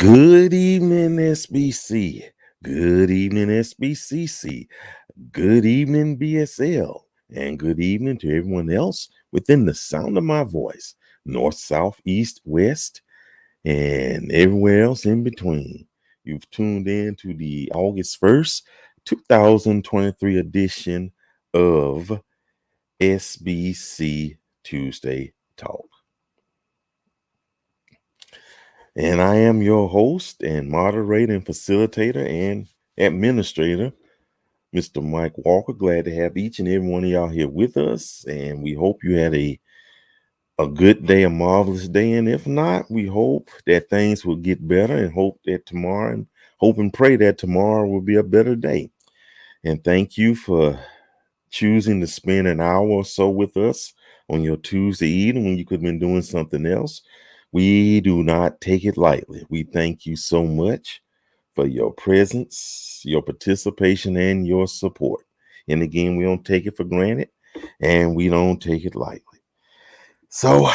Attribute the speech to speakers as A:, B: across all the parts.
A: Good evening, SBC. Good evening, SBCC. Good evening, BSL. And good evening to everyone else within the sound of my voice, north, south, east, west, and everywhere else in between. You've tuned in to the August 1st, 2023 edition of SBC Tuesday Talk. And I am your host and moderator and facilitator and administrator, Mr. Mike Walker. Glad to have each and every one of y'all here with us. And we hope you had a good day, a marvelous day. And if not, we hope that things will get better and hope and pray that tomorrow will be a better day. And thank you for choosing to spend an hour or so with us on your Tuesday evening when you could have been doing something else. We do not take it lightly. We thank you so much for your presence, your participation, and your support. And again, we don't take it for granted and we don't take it lightly. So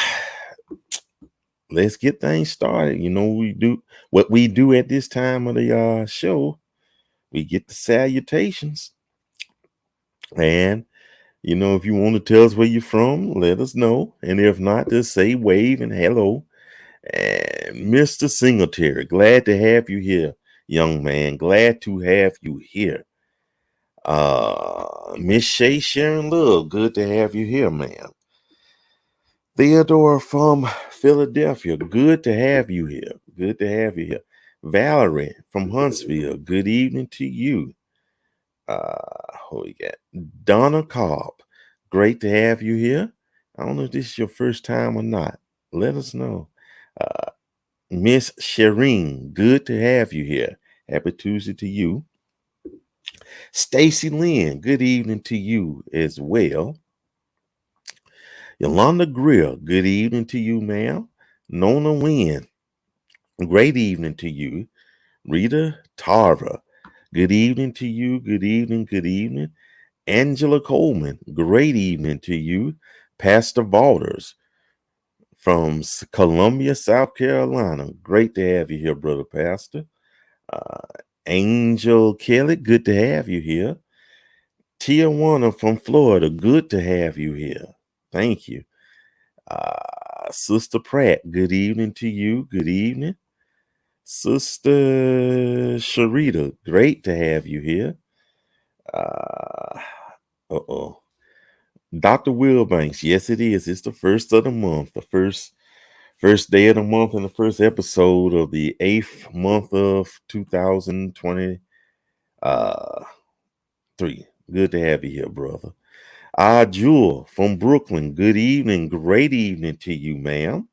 A: let's get things started. You know, we do what we do at this time of the show. We get the salutations. And you know, if you want to tell us where you're from, let us know. And if not, just say wave and hello. And Mr. Singletary, glad to have you here, young man. Glad to have you here. Miss Shay Sharon Love, good to have you here, ma'am. Theodore from Philadelphia, good to have you here. Good to have you here. Valerie from Huntsville, good evening to you. Who we got? Donna Cobb, great to have you here. I don't know if this is your first time or not. Let us know. Miss Shireen, good to have you here. Happy Tuesday to you. Stacy Lynn, good evening to you as well. Yolanda Grill, good evening to you, ma'am. Nona Wynn, great evening to you. Rita Tarver, good evening to you. Good evening, good evening. Angela Coleman, great evening to you. Pastor Valters from Columbia, South Carolina, great to have you here, brother pastor. Angel Kelly, good to have you here. Tijuana from Florida, good to have you here. Thank you. Sister Pratt, good evening to you. Good evening. Sister Sharita, great to have you here. Dr. Wilbanks, yes, it is. It's the first of the month, the first day of the month, and the first episode of the 8th month of 2023. Good to have you here, brother. Jewel from Brooklyn, good evening. Great evening to you, ma'am.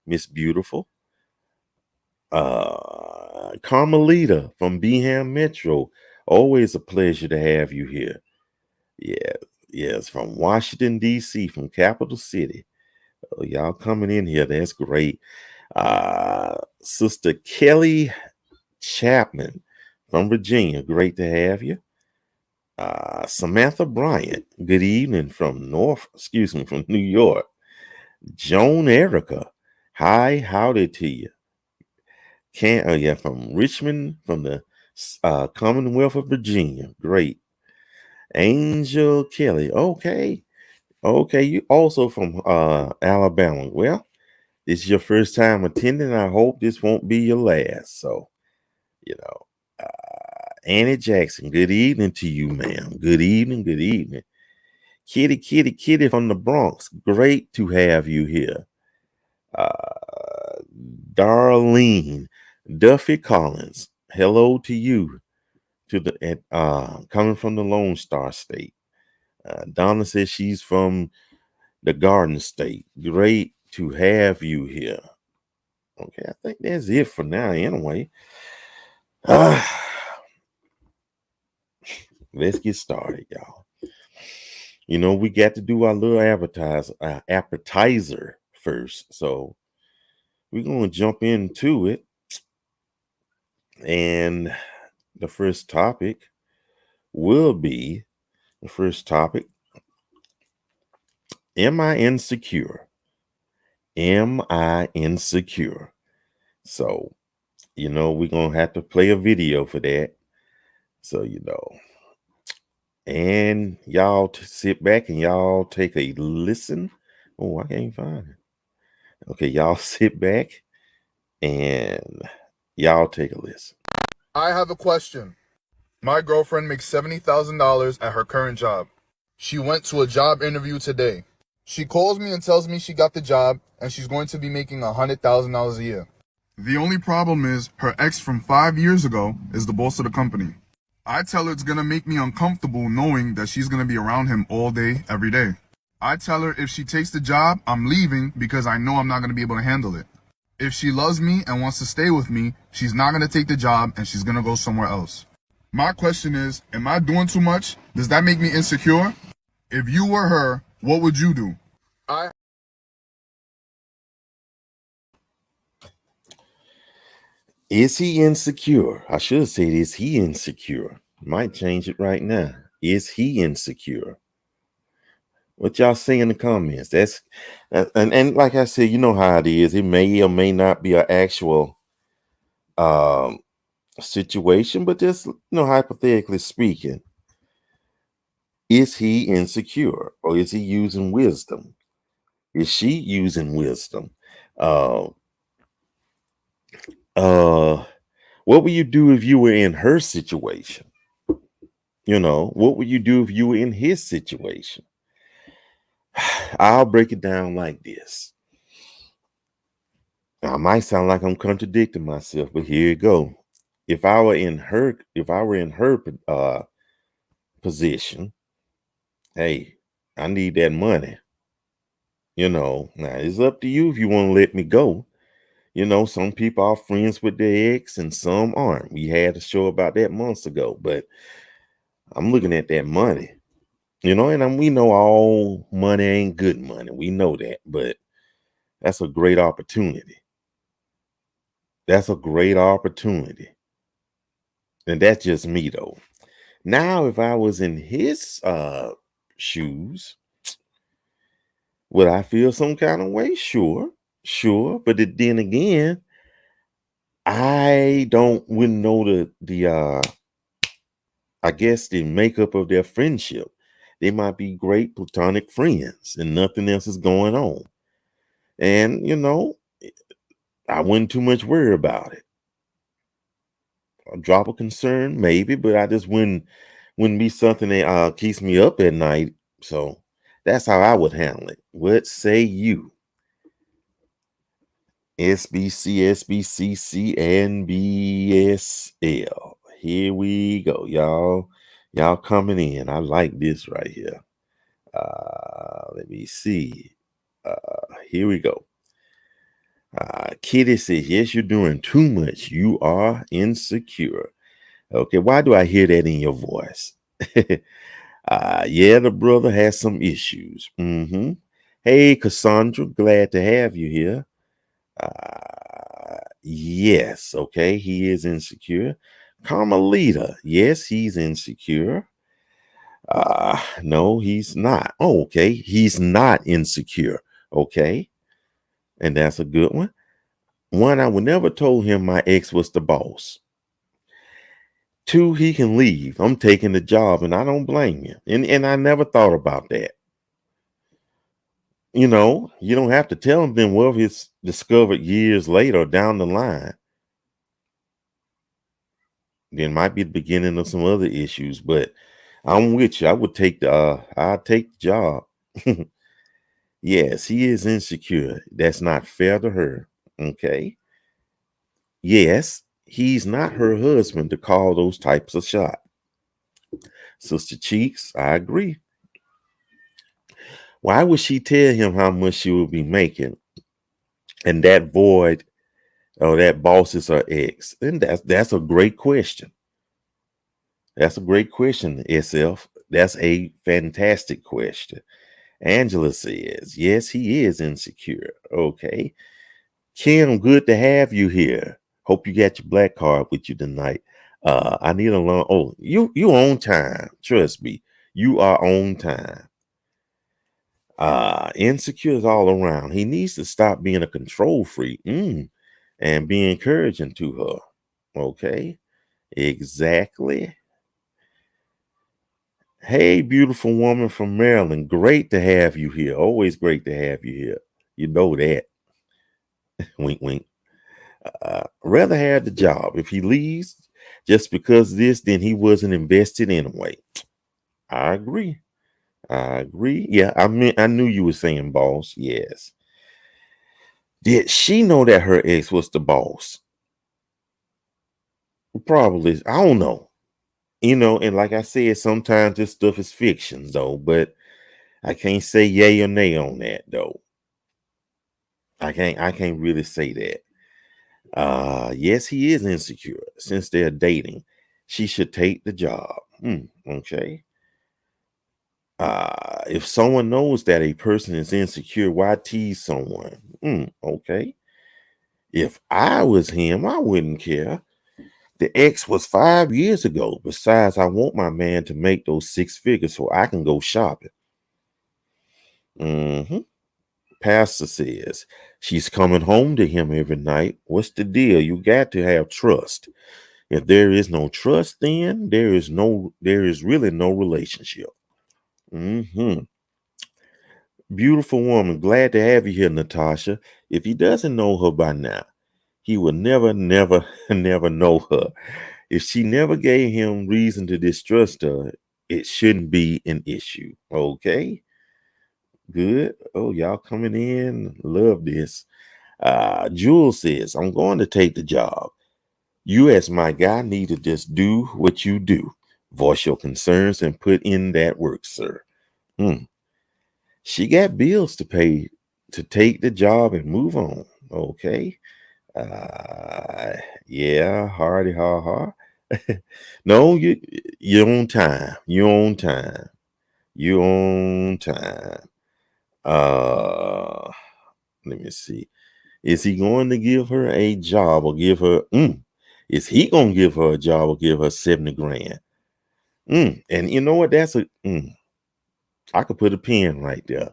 A: Miss Beautiful. Carmelita from Beham Metro, always a pleasure to have you here. Yes, from Washington, D.C., from Capital City. Oh, y'all coming in here, that's great. Sister Kelly Chapman from Virginia, great to have you. Samantha Bryant, good evening from New York. Joan Erica, hi, howdy to you. From Richmond, from the Commonwealth of Virginia, great. Angel Kelly, okay, you also from Alabama. Well, this is your first time attending. I hope this won't be your last. So, you know, Annie Jackson, good evening to you, ma'am. Good evening, good evening. Kitty from the Bronx, great to have you here. Darlene Duffy Collins, hello to you. Coming from the Lone Star State. Donna says she's from the Garden State. Great to have you here. Okay, I think that's it for now anyway. Let's get started, y'all. You know, we got to do our little appetizer first. So we're going to jump into it. And the first topic will be am I insecure? Am I insecure? So we're gonna have to play a video for that. So, and y'all sit back and y'all take a listen. Oh, I can't find it. Okay, y'all sit back and y'all take a listen.
B: I have a question. My girlfriend makes $70,000 at her current job. She went to a job interview today. She calls me and tells me she got the job and she's going to be making $100,000 a year. The only problem is her ex from 5 years ago is the boss of the company. I tell her it's going to make me uncomfortable knowing that she's going to be around him all day, every day. I tell her if she takes the job, I'm leaving because I know I'm not going to be able to handle it. If she loves me and wants to stay with me, she's not going to take the job and she's going to go somewhere else. My question is, am I doing too much? Does that make me insecure? If you were her, what would you do?
A: Is he insecure? I should have said, is he insecure? Might change it right now. Is he insecure? What y'all say in the comments? That's and like I said, you know how it is. It may or may not be an actual situation, but just hypothetically speaking, is he insecure or is he using wisdom? Is she using wisdom? Uh, what would you do if you were in her situation? What would you do if you were in his situation? I'll break it down like this. I might sound like I'm contradicting myself, but here you go. If I were in her position, hey, I need that money. Now it's up to you if you want to let me go. Some people are friends with their ex and some aren't. We had a show about that months ago, but I'm looking at that money. And we know all money ain't good money. We know that, but that's a great opportunity. That's a great opportunity. And that's just me though. Now, if I was in his shoes, would I feel some kind of way? Sure. But then again, I wouldn't know the I guess the makeup of their friendship. They might be great platonic friends and nothing else is going on. And I wouldn't too much worry about it. A drop of concern, maybe, but I just wouldn't be something that keeps me up at night. So that's how I would handle it. What say you? SBC, SBCC, and BSL. Here we go, y'all. Y'all coming in. I like this right here. Let me see. Here we go. Kitty says, yes, you're doing too much. You are insecure. Okay, why do I hear that in your voice? Yeah, the brother has some issues. Hey, Cassandra, glad to have you here. Yes, okay, he is insecure. Carmelita, yes, he's insecure. No, he's not. Oh, okay, he's not insecure. Okay, and that's a good one. One, I would never told him my ex was the boss. Two, he can leave. I'm taking the job, and I don't blame you. And I never thought about that. You don't have to tell him then what it's discovered years later down the line. Then might be the beginning of some other issues, but I'm with you. I would take I'd take the job. Yes, he is insecure. That's not fair to her. Okay. Yes, he's not her husband to call those types of shots. Sister Cheeks, I agree. Why would she tell him how much she would be making? And that void or that boss is her ex? And that's a great question. That's a great question, SF. That's a fantastic question. Angela says, yes, he is insecure. Okay. Kim, good to have you here. Hope you got your black card with you tonight. I need a long. Oh, you on time. Trust me, you are on time. Insecure is all around. He needs to stop being a control freak. and be encouraging to her. Okay, exactly. Hey, beautiful woman from Maryland. Great to have you here. Always great to have you here. You know that. Wink, wink. Rather have the job. If he leaves just because of this, then he wasn't invested anyway. I agree. I agree. Yeah, I knew you were saying boss. Yes. Did she know that her ex was the boss? Probably. I don't know. And like I said, sometimes this stuff is fiction, though. But I can't say yay or nay on that, though. I can't really say that. Yes, he is insecure since they're dating. She should take the job. Okay. If someone knows that a person is insecure, why tease someone? Okay. If I was him, I wouldn't care. The ex was 5 years ago. Besides, I want my man to make those six figures so I can go shopping. hmm Pastor says she's coming home to him every night. What's the deal? You got to have trust. If there is no trust, then there is really no relationship. hmm Beautiful woman. Glad to have you here, Natasha. If he doesn't know her by now, he will never, never, never know her. If she never gave him reason to distrust her, it shouldn't be an issue. Okay, good. Oh, y'all coming in. Love this. Jules says, I'm going to take the job. You, as my guy, need to just do what you do. Voice your concerns and put in that work, sir. Hmm. She got bills to pay to take the job and move on. Okay. Uh, yeah, hardy ha ha. No, you're on time. You're on time. You're on time. Uh, Let me see. Is he going to give her a job or give her? Is he gonna give her a job or give her 70 grand? And you know what? I could put a pin right there.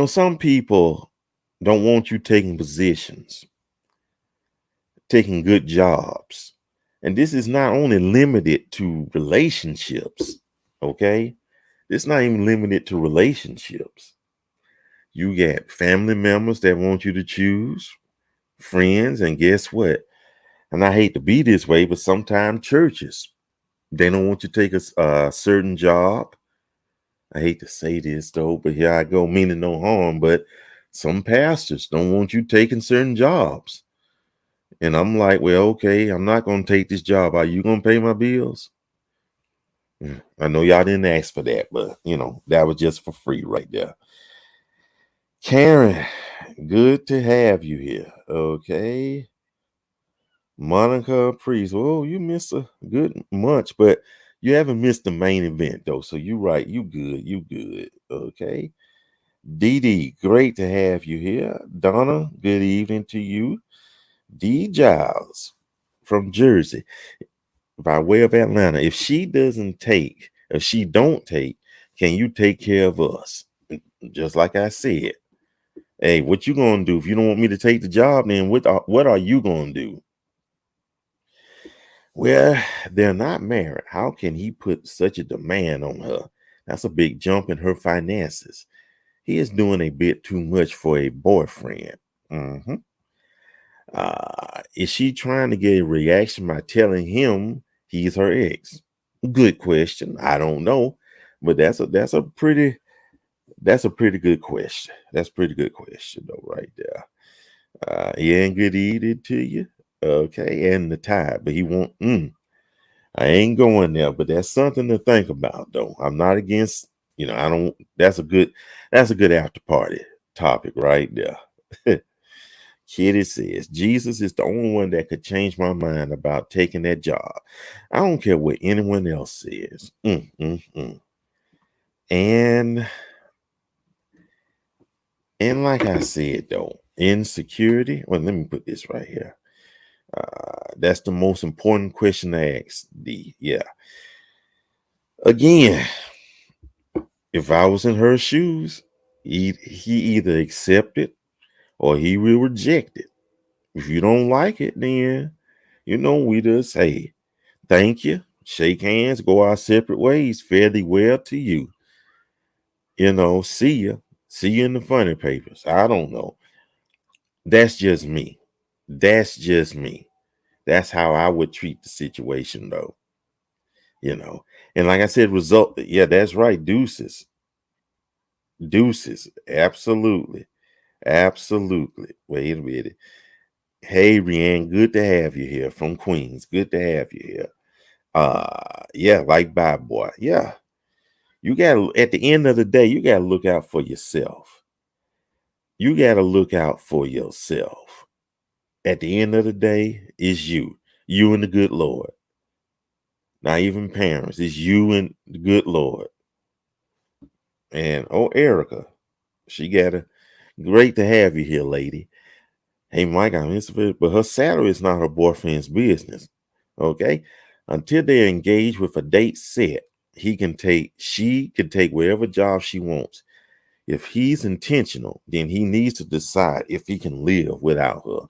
A: Some people don't want you taking positions, taking good jobs. And this is not only limited to relationships, okay? It's not even limited to relationships. You got family members that want you to choose, friends, and guess what? And I hate to be this way, but sometimes churches, they don't want you to take a certain job. I hate to say this though, but here I go, meaning no harm, but some pastors don't want you taking certain jobs. And I'm like, well, okay, I'm not going to take this job. Are you going to pay my bills? I know y'all didn't ask for that, but that was just for free right there. Karen, good to have you here. Okay. Monica Priest. Oh, you missed a good munch, but you haven't missed the main event though. So you right. You good. You good. Okay. Dee Dee, great to have you here. Donna, good evening to you. D Giles from Jersey by way of Atlanta. If she don't take, can you take care of us? Just like I said. Hey, what you gonna do? If you don't want me to take the job, then what are you gonna do? Well, they're not married. How can he put such a demand on her? That's a big jump in her finances. He is doing a bit too much for a boyfriend. hmm is she trying to get a reaction by telling him he's her ex? Good question. I don't know, but that's a pretty good question. That's a pretty good question though, right there. Yeah, and good evening to you. Okay, and the tide, but he won't. I ain't going there, but that's something to think about though. I'm not against. I don't. That's a good after party topic right there. Kitty says, Jesus is the only one that could change my mind about taking that job. I don't care what anyone else says. And and like I said though, insecurity. Well, let me put this right here. That's the most important question to ask. Yeah. Again, if I was in her shoes, he either accept it or he will reject it. If you don't like it, then we just say thank you, shake hands, go our separate ways. Fare thee well to you. See you. See you in the funny papers. I don't know. That's just me. That's just me. That's how I would treat the situation, though. you know. And like I said, result, yeah, that's right. Deuces. Deuces. Absolutely. Absolutely. Wait a minute. Hey, Rianne, good to have you here from Queens. Good to have you here. Yeah, like bye boy. Yeah. You gotta at the end of the day, you gotta look out for yourself. You gotta look out for yourself. At the end of the day, it's you. You and the good Lord. Not even parents. It's you and the good Lord. And Erica, she got a great to have you here, lady. Hey, Mike, I'm interested, but her salary is not her boyfriend's business. Okay, until they're engaged with a date set, she can take wherever job she wants. If he's intentional, then he needs to decide if he can live without her.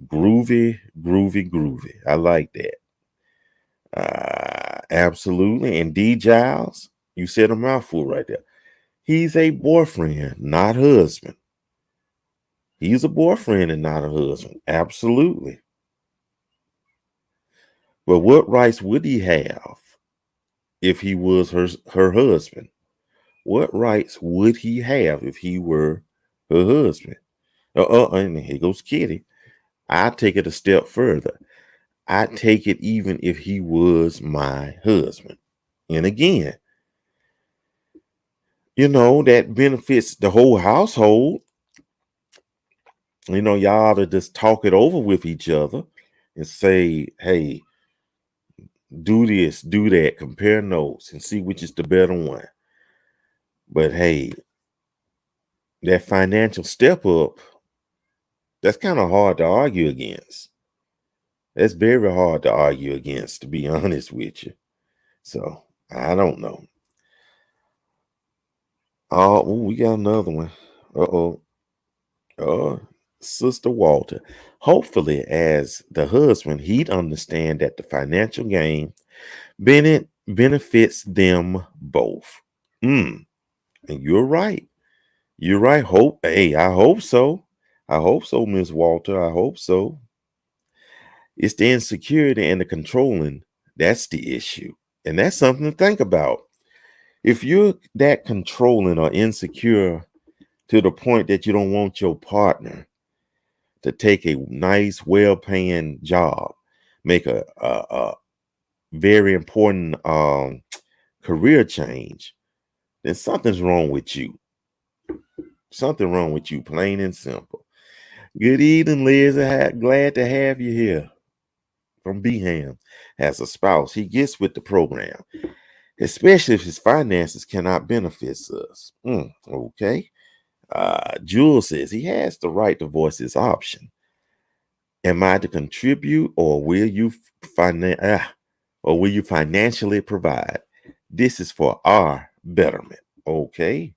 A: Groovy, groovy, groovy. I like that. Absolutely. And D Giles, you said a mouthful right there. He's a boyfriend, not husband. He's a boyfriend and not a husband. Absolutely. But what rights would he have if he was her husband? What rights would he have if he were her husband? And here goes Kitty. I take it a step further. I take it even if he was my husband. And again, that benefits the whole household. Y'all ought to just talk it over with each other and say, hey, do this, do that, compare notes and see which is the better one. But hey, that financial step up, that's kind of hard to argue against. That's very hard to argue against, to be honest with you. So I don't know. Oh, we got another one. Uh-oh. Sister Walter. Hopefully, as the husband, he'd understand that the financial gain benefits them both. And you're right. You're right. Hey, I hope so. I hope so, Miss Walter. I hope so. It's the insecurity and the controlling. That's the issue. And that's something to think about. If you're that controlling or insecure to the point that you don't want your partner to take a nice, well-paying job, make a very important career change, then something's wrong with you. Something wrong with you, plain and simple. Good evening, Liz. Glad to have you here from Beham. As a spouse, he gets with the program, especially if his finances cannot benefit us. Okay. Jules says he has the right to voice his option. Am I to contribute, or will you financially provide? This is for our betterment. Okay.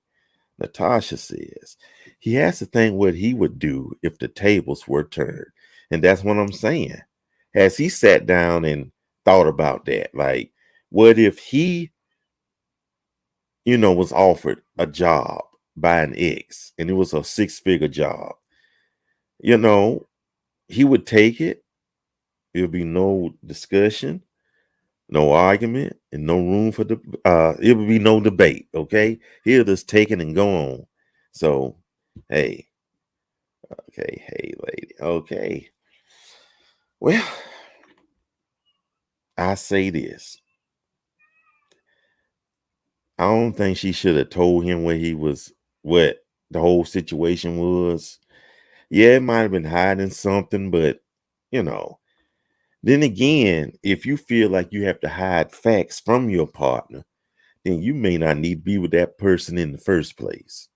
A: Natasha says he has to think what he would do if the tables were turned. And that's what I'm saying. Has he sat down and thought about that? Like, what if he, was offered a job by an ex and it was a 6-figure job? He would take it. There'll be no discussion, no argument, and no room for it would be no debate. Okay. He'll just take it and go on. So, hey, okay, hey, lady. Okay. Well, I say this. I don't think she should have told him what the whole situation was. Yeah, it might have been hiding something, but you know. Then again, if you feel like you have to hide facts from your partner, then you may not need to be with that person in the first place.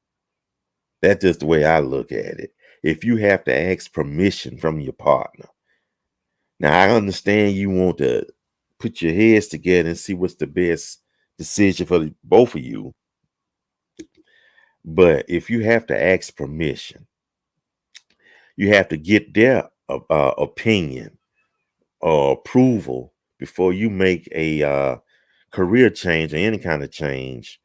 A: That's just the way I look at it. If you have to ask permission from your partner. Now, I understand you want to put your heads together and see what's the best decision for both of you. But if you have to ask permission, you have to get their opinion or approval before you make a career change or any kind of change,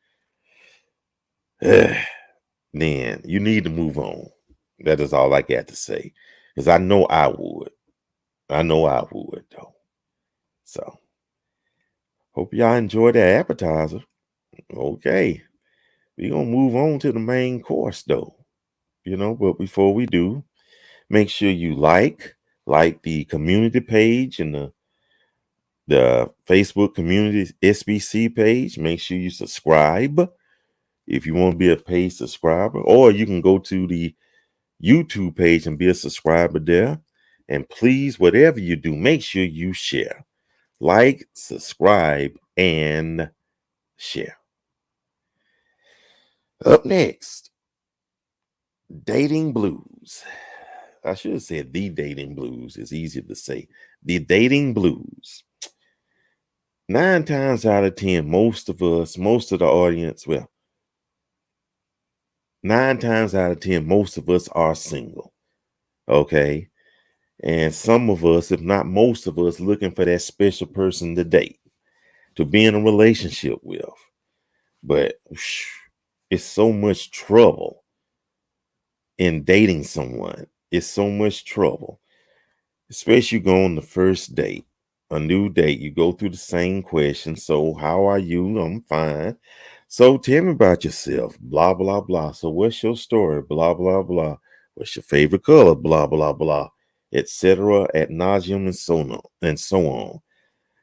A: then you need to move on. That is all I got to say. Because I know I would. I know I would, though. So, hope y'all enjoyed that appetizer. Okay. We're going to move on to the main course, though. But before we do, make sure you like the community page and the Facebook community SBC page. Make sure you subscribe if you want to be a paid subscriber, or you can go to the YouTube page and be a subscriber there. And please, whatever you do, make sure you share, like, subscribe, and share. Up next, dating blues. I should have said the dating blues. It's easier to say. The dating blues. 9 times out of 10, most of the audience, well, 9 times out of 10, most of us are single. Okay. And some of us, if not most of us, looking for that special person to date, to be in a relationship with. But it's so much trouble in dating someone. It's so much trouble. Especially you go on the first date, a new date, you go through the same question. So, how are you? I'm fine. So, tell me about yourself. Blah, blah, blah. So, what's your story? Blah, blah, blah. What's your favorite color? Blah, blah, blah. Etc. ad nauseum and so on and so on.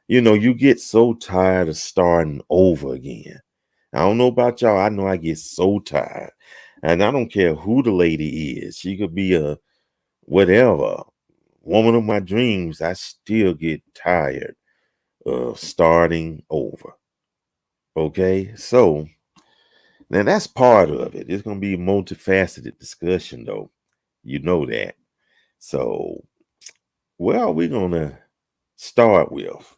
A: You get so tired of starting over again. I don't know about y'all. I know I get so tired. And I don't care who the lady is. She could be a whatever woman of my dreams. I still get tired of starting over. Okay. So now that's part of it. It's going to be a multifaceted discussion, though. You know that. So, well, we're going to start with.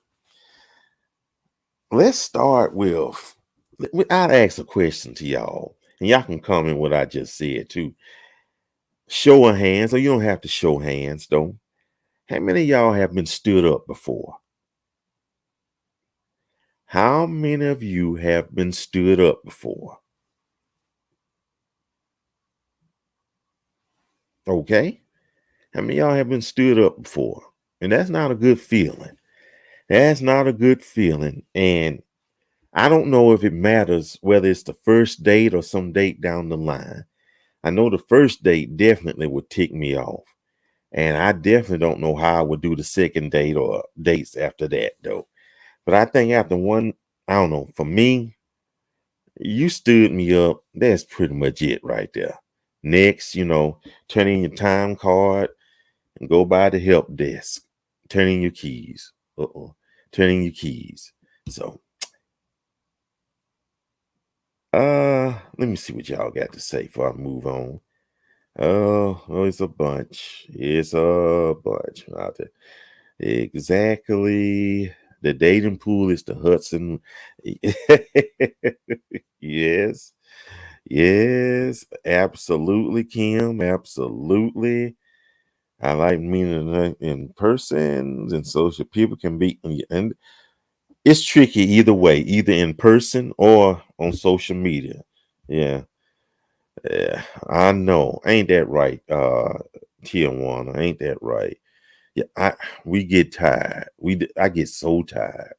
A: Let's start with. I'd ask a question to y'all, and y'all can comment what I just said too. Show of hands, or you don't have to show hands, though. How many of y'all have been stood up before? How many of you have been stood up before? Okay. How many of y'all have been stood up before? And that's not a good feeling. That's not a good feeling. And I don't know if it matters whether it's the first date or some date down the line. I know the first date definitely would tick me off. And I definitely don't know how I would do the second date or dates after that, though. But I think after one, I don't know, for me, you stood me up. That's pretty much it right there. Next, turn in your time card and go by the help desk. Turn in your keys. Turn in your keys. So, let me see what y'all got to say before I move on. Oh, it's a bunch. It's a bunch out there. Exactly. The dating pool is the Hudson. Yes. Yes. Absolutely, Kim. Absolutely. I like meeting in person, and social people can be, and it's tricky either way, either in person or on social media. Yeah. Yeah. I know. Ain't that right? Tijuana, ain't that right? Yeah, we get tired. I get so tired.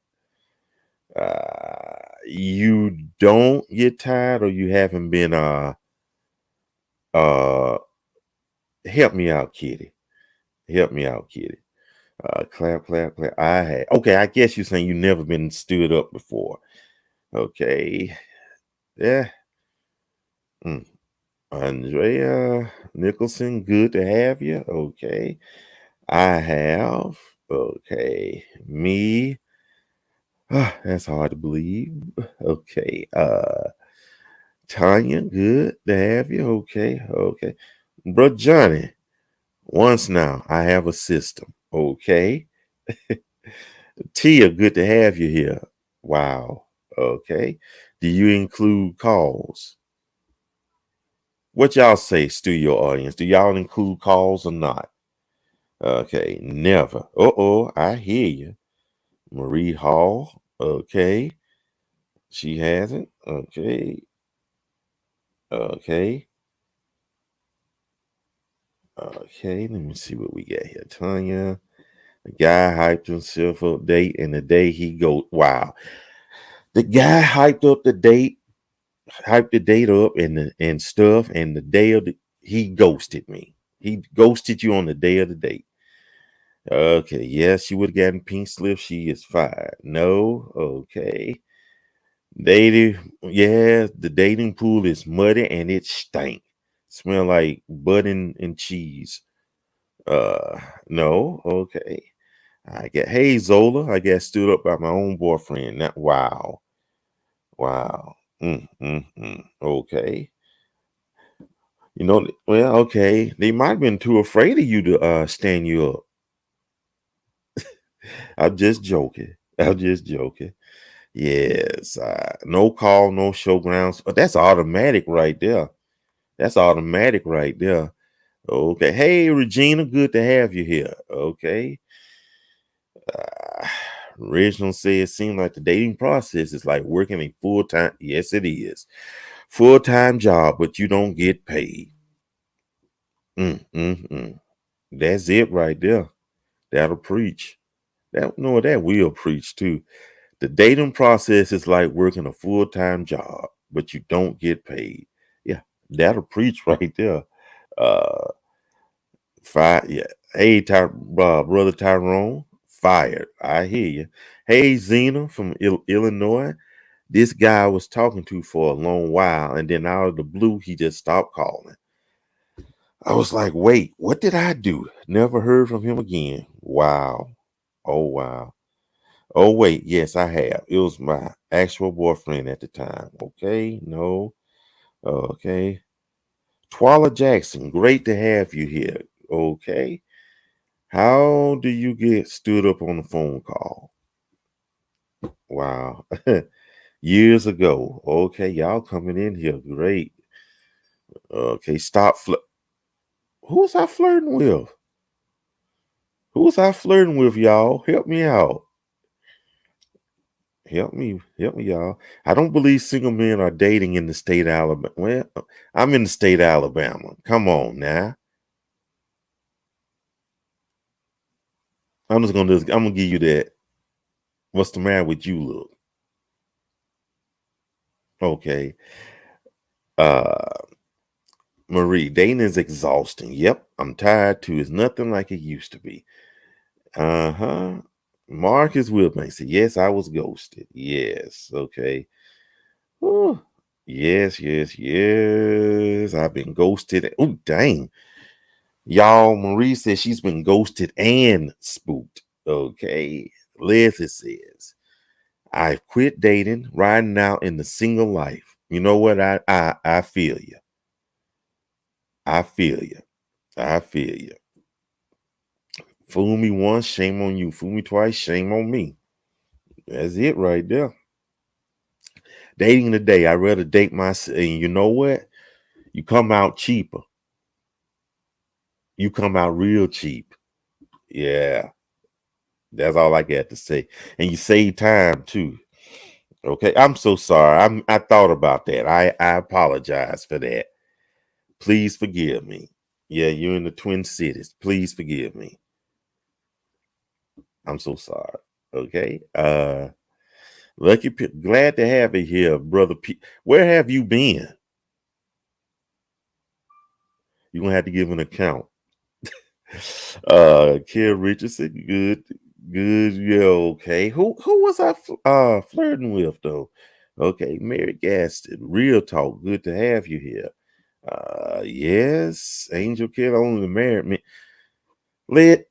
A: You don't get tired, or you haven't been uh help me out, Kitty. Help me out, Kitty. Clap, clap, clap. Okay, I guess you're saying you never been stood up before. Okay. Yeah. Mm. Andrea Nicholson, good to have you. Okay. I have. Okay. Me. That's hard to believe. Okay. Tanya, good to have you. Okay. Okay. Bro Johnny, once now, I have a system. Okay. Tia, good to have you here. Wow. Okay. Do you include calls? What y'all say, studio audience? Do y'all include calls or not? Okay, never. Uh-oh, I hear you. Marie Hall. Okay. She hasn't. Okay. Okay. Okay. Let me see what we got here. Tanya. The guy hyped himself up date, and the day he go, wow. The guy hyped the date up and stuff, and the day of he ghosted me. He ghosted you on the day of the date. Okay, yes, she would have gotten pink slip. She is fired. No, okay. Dating, yeah, the dating pool is muddy and it stank. Smell like butt and cheese. No, okay. I get hey Zola, I got stood up by my own boyfriend. Not wow. Wow. Okay. Well, okay. They might have been too afraid of you to stand you up. I'm just joking. I'm just joking. Yes. No call, no showgrounds. But that's automatic right there. That's automatic right there. Okay. Hey, Regina, good to have you here. Okay. Uh, Reginald said it seemed like the dating process is like working a full-time. Yes, it is. Full-time job, but you don't get paid. Mm. That's it right there. That'll preach. That will preach too. The dating process is like working a full-time job, but you don't get paid. Yeah, that'll preach right there. Uh yeah. Hey, brother Tyrone, fired. I hear you. Hey, Zena from Illinois. This guy I was talking to for a long while, and then out of the blue, he just stopped calling. I was like, wait, what did I do? Never heard from him again. Wow. Oh, wow. Oh, wait. Yes, I have. It was my actual boyfriend at the time. Okay. No. Okay. Twala Jackson, great to have you here. Okay. How do you get stood up on a phone call? Wow. Years ago. Okay. Y'all coming in here. Great. Okay. Who was I flirting with? Who was I flirting with, y'all? Help me out. Help me, y'all. I don't believe single men are dating in the state of Alabama. Well, I'm in the state of Alabama. Come on now. I'm gonna give you that. What's the matter with you, look? Okay. Uh Marie, dating is exhausting. Yep, I'm tired too. It's nothing like it used to be. Uh-huh. Mark is with me. Say, yes, I was ghosted. Yes, okay. Whew. Yes. I've been ghosted. Oh, dang. Y'all, Marie says she's been ghosted and spooked. Okay. Leslie says, I've quit dating, riding out in the single life. You know what? I feel you. I feel you. I feel you. Fool me once, shame on you. Fool me twice, shame on me. That's it right there. Dating today, I'd rather date myself. And you know what? You come out cheaper. You come out real cheap. Yeah. That's all I got to say. And you save time too. Okay. I'm so sorry. I thought about that. I apologize for that. Please forgive me. Yeah, you're in the Twin Cities. Please forgive me. I'm so sorry. Okay. Glad to have you here, brother P. Where have you been? You're gonna have to give an account. Kim Richardson, good, yeah, okay. Who was I flirting with though? Okay, Mary Gaston, real talk, good to have you here. Yes, Angel Kid, only married me. Let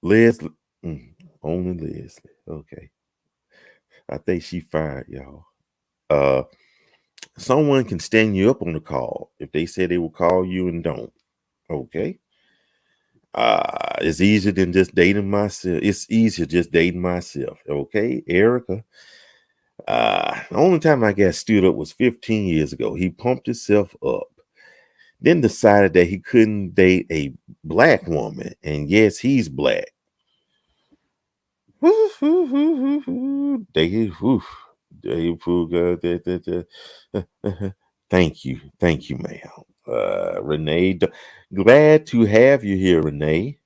A: Leslie, only Leslie. Okay, I think she fired y'all. Uh, Someone can stand you up on the call if they say they will call you and don't. Okay. It's easier than just dating myself. It's easier just dating myself. Okay, Erica. The only time I got stood up was 15 years ago. He pumped himself up. Then decided that he couldn't date a black woman. And yes, he's black. They, thank you, ma'am. Renee, glad to have you here, Renee.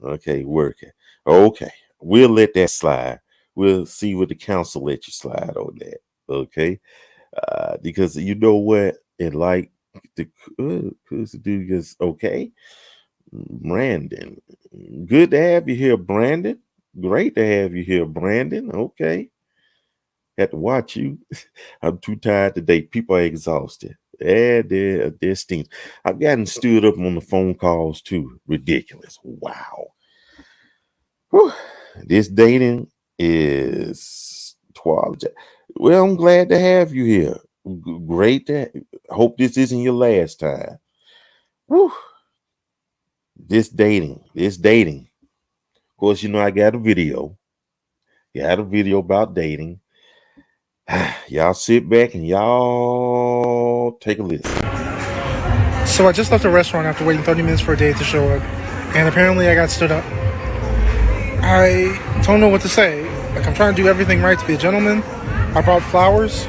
A: Okay, working. Okay, we'll let that slide. We'll see what the council let you slide on that. Okay, because you know what, and like the dude is okay. Brandon, good to have you here, Brandon. Great to have you here, Brandon. Okay, had to watch you. I'm too tired today. People are exhausted. Yeah, they're stinks. I've gotten stood up on the phone calls too. Ridiculous. Wow. Whew. This dating is 12. Well, I'm glad to have you here. Great to hope this isn't your last time. Whew. This dating. Of course, you know I got a video. Got a video about dating. Y'all sit back and y'all take a listen.
C: So I just left a restaurant after waiting 30 minutes for a date to show up, and apparently I got stood up. I don't know what to say. Like, I'm trying to do everything right to be a gentleman. I brought flowers.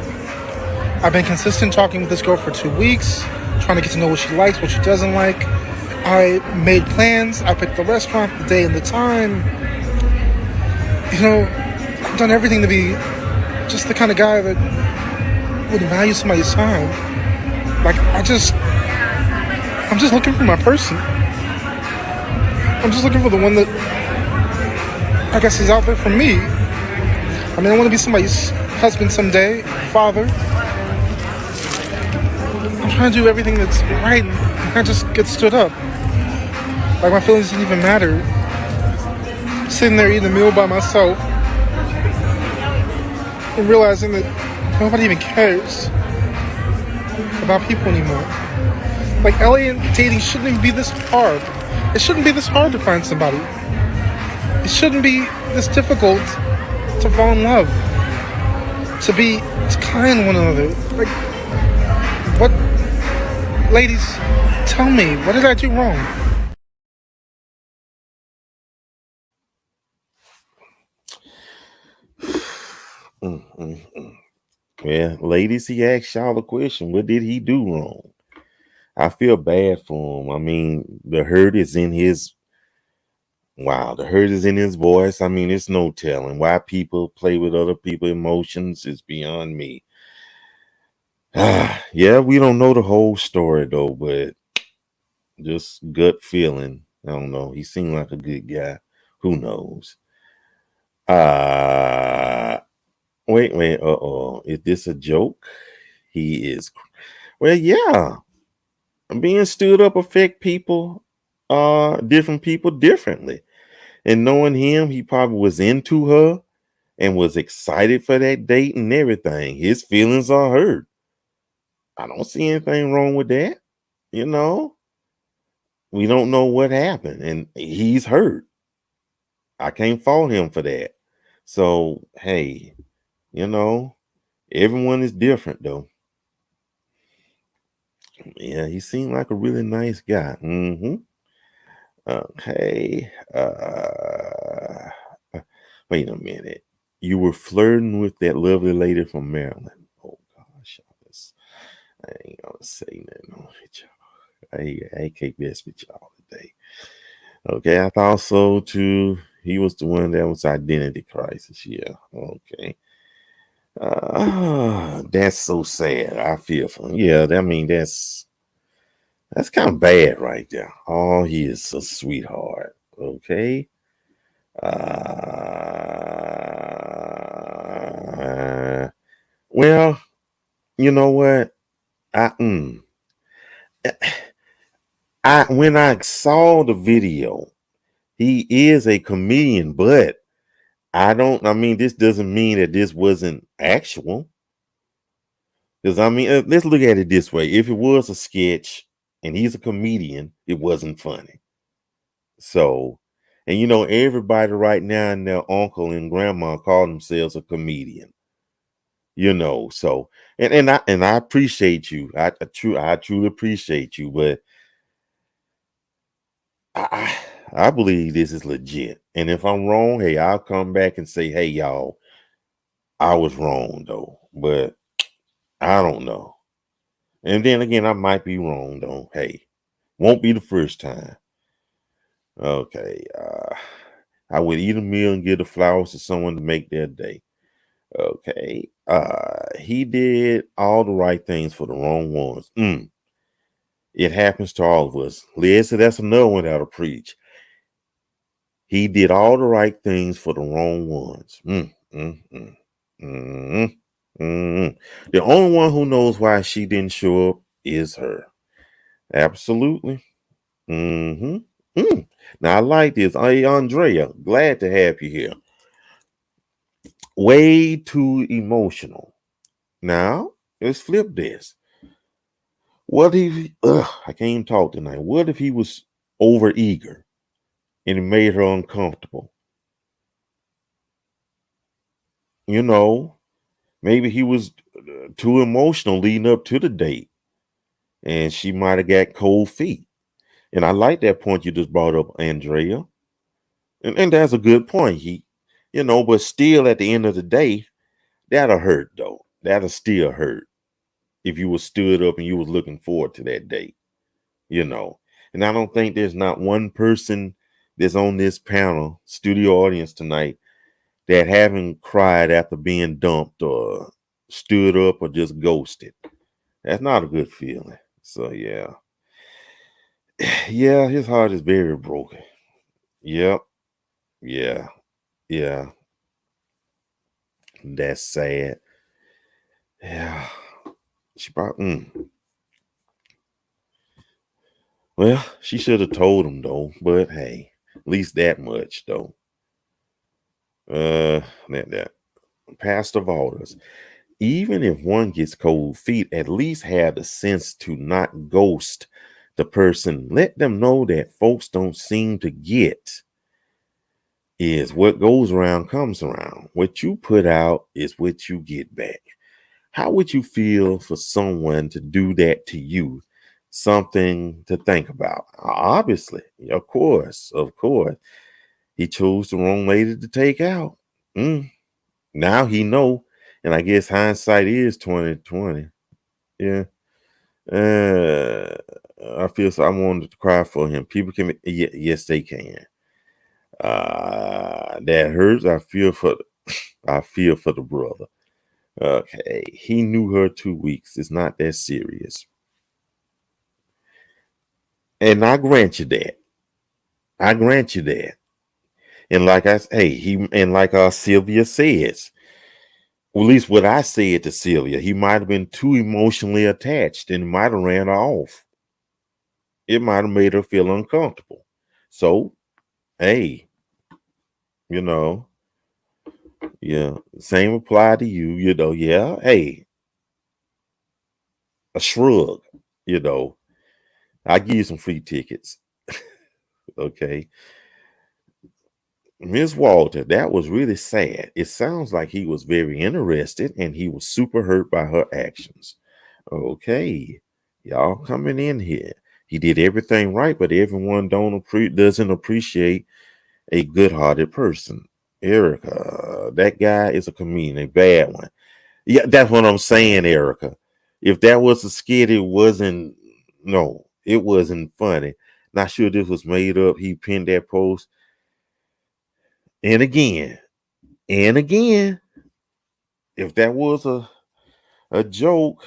C: I've been consistent talking with this girl for 2 weeks, trying to get to know what she likes, what she doesn't like. I made plans. I picked the restaurant, the day, and the time. You know, I've done everything to be just the kind of guy that would value somebody's time. Like, I'm just looking for my person. I'm just looking for the one that I guess is out there for me. I mean, I want to be somebody's husband someday, father. I'm trying to do everything that's right, and I just get stood up. Like, my feelings didn't even matter. Sitting there eating a meal by myself and realizing that nobody even cares about people anymore. Like, alien dating shouldn't even be this hard. It shouldn't be this hard to find somebody. It shouldn't be this difficult to fall in love, to be kind to one another. Like, what? Ladies, tell me, what did I do wrong?
A: Well, ladies, he asked y'all a question. What did he do wrong? I feel bad for him. I mean, the hurt is in his voice. I mean, it's no telling why people play with other people's emotions is beyond me. Yeah, we don't know the whole story though, but just gut feeling. I don't know. He seemed like a good guy. Who knows? Uh wait. Is this a joke? He is. Well, yeah. Being stood up affect people, different people differently. And knowing him, he probably was into her and was excited for that date and everything. His feelings are hurt. I don't see anything wrong with that. You know, we don't know what happened, and he's hurt. I can't fault him for that. So, hey, you know, everyone is different though. Yeah, he seemed like a really nice guy. Okay. Wait a minute. You were flirting with that lovely lady from Maryland. Oh gosh, I ain't gonna say nothing with y'all. I can't mess with y'all today. Okay, I thought so too. He was the one that was identity crisis. Yeah. Okay. That's so sad. I feel for him. Yeah, I mean that's kind of bad right there. Oh, he is a sweetheart. Okay. Well, you know what? I when I saw the video, he is a comedian, but I mean, this doesn't mean that this wasn't actual. Because I mean, let's look at it this way. If it was a sketch and he's a comedian, it wasn't funny. So, and you know, everybody right now and their uncle and grandma call themselves a comedian. So and I appreciate you. I truly appreciate you, but I believe this is legit. And if I'm wrong, hey, I'll come back and say, hey, y'all, I was wrong though. But I don't know. And then again, I might be wrong though. Hey, won't be the first time. Okay. I would eat a meal and give the flowers to someone to make their day. Okay. He did all the right things for the wrong ones. It happens to all of us. Liz said that's another one that'll preach. He did all the right things for the wrong ones. The only one who knows why she didn't show up is her. Absolutely. Now I like this. Hey, Andrea, glad to have you here. Way too emotional. Now let's flip this. What if I can't even talk tonight? What if he was over eager and it made her uncomfortable? Maybe he was too emotional leading up to the date, and she might have got cold feet. And I like that point you just brought up, Andrea. And that's a good point. But still at the end of the day, that'll hurt though. That'll still hurt if you was stood up and you was looking forward to that date. And I don't think there's not one person that's on this panel, studio audience tonight, that haven't cried after being dumped or stood up or just ghosted. That's not a good feeling. So yeah. Yeah, his heart is very broken. Yep. Yeah. Yeah. That's sad. Yeah. She probably Well, she should have told him though, but hey, at least that much though. That Pastor Voters. Even if one gets cold feet, at least have the sense to not ghost the person. Let them know that folks don't seem to get is what goes around comes around. What you put out is what you get back. How would you feel for someone to do that to you? Something to think about. Obviously, of course. He chose the wrong lady to take out. Now he know, and I guess hindsight is 2020. Yeah. I feel so. I wanted to cry for him. People can, yes, they can. That hurts. I feel for the brother. Okay, he knew her 2 weeks. It's not that serious, and I grant you that. And like Sylvia says, at least what I said to Sylvia, he might have been too emotionally attached and might have ran her off. It might have made her feel uncomfortable. So, hey, yeah, same apply to you, yeah, hey, a shrug, I give you some free tickets. Okay. Miss Walter, that was really sad. It sounds like he was very interested and he was super hurt by her actions. Okay. Y'all coming in here. He did everything right, but everyone doesn't appreciate a good-hearted person. Erica, that guy is a comedian, a bad one. Yeah, that's what I'm saying, Erica. If that was a skit, it wasn't funny. Not sure this was made up. He pinned that post. And again, if that was a joke,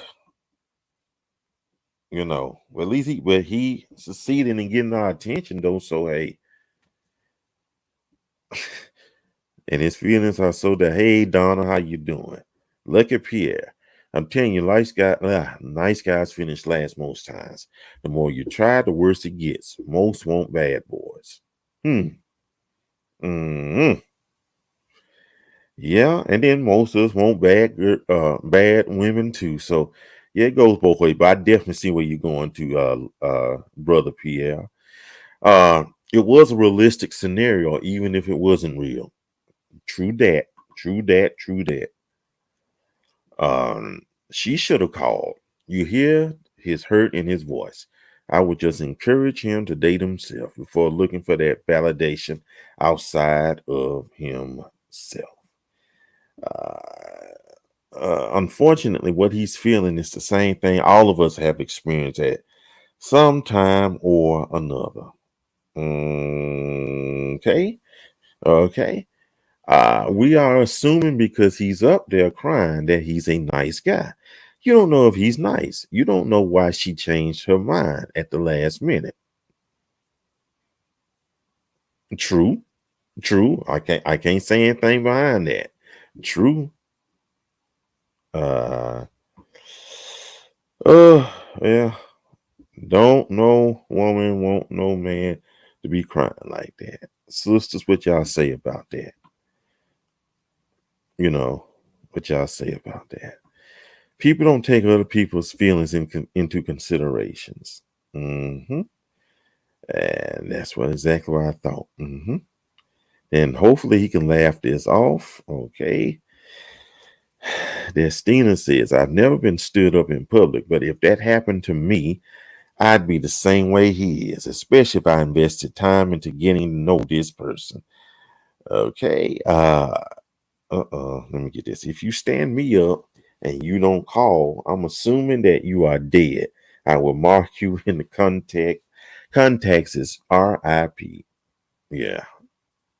A: at least he succeeded in getting our attention though. So hey, and his feelings are so that hey Donna, how you doing? Look at Pierre. I'm telling you, nice guys finish last most times. The more you try, the worse it gets. Most want bad boys. Yeah, and then most of us want bad women too. So yeah, it goes both ways. But I definitely see where you're going to, brother Pierre. It was a realistic scenario, even if it wasn't real. True that. She should have called. You hear his hurt in his voice. I would just encourage him to date himself before looking for that validation outside of himself. Unfortunately, what he's feeling is the same thing all of us have experienced at some time or another. Okay. Okay. We are assuming because he's up there crying that he's a nice guy. You don't know if he's nice. You don't know why she changed her mind at the last minute. True. True. I can't say anything behind that. True. Uh yeah. Don't no woman want no man to be crying like that. Sisters, what y'all say about that? You know, what y'all say about that? People don't take other people's feelings into considerations. And that's exactly what I thought. And hopefully he can laugh this off. Okay. Destina says, I've never been stood up in public, but if that happened to me, I'd be the same way he is, especially if I invested time into getting to know this person. Okay. Let me get this. If you stand me up and you don't call, I'm assuming that you are dead. I will mark you in the contacts as RIP. Yeah.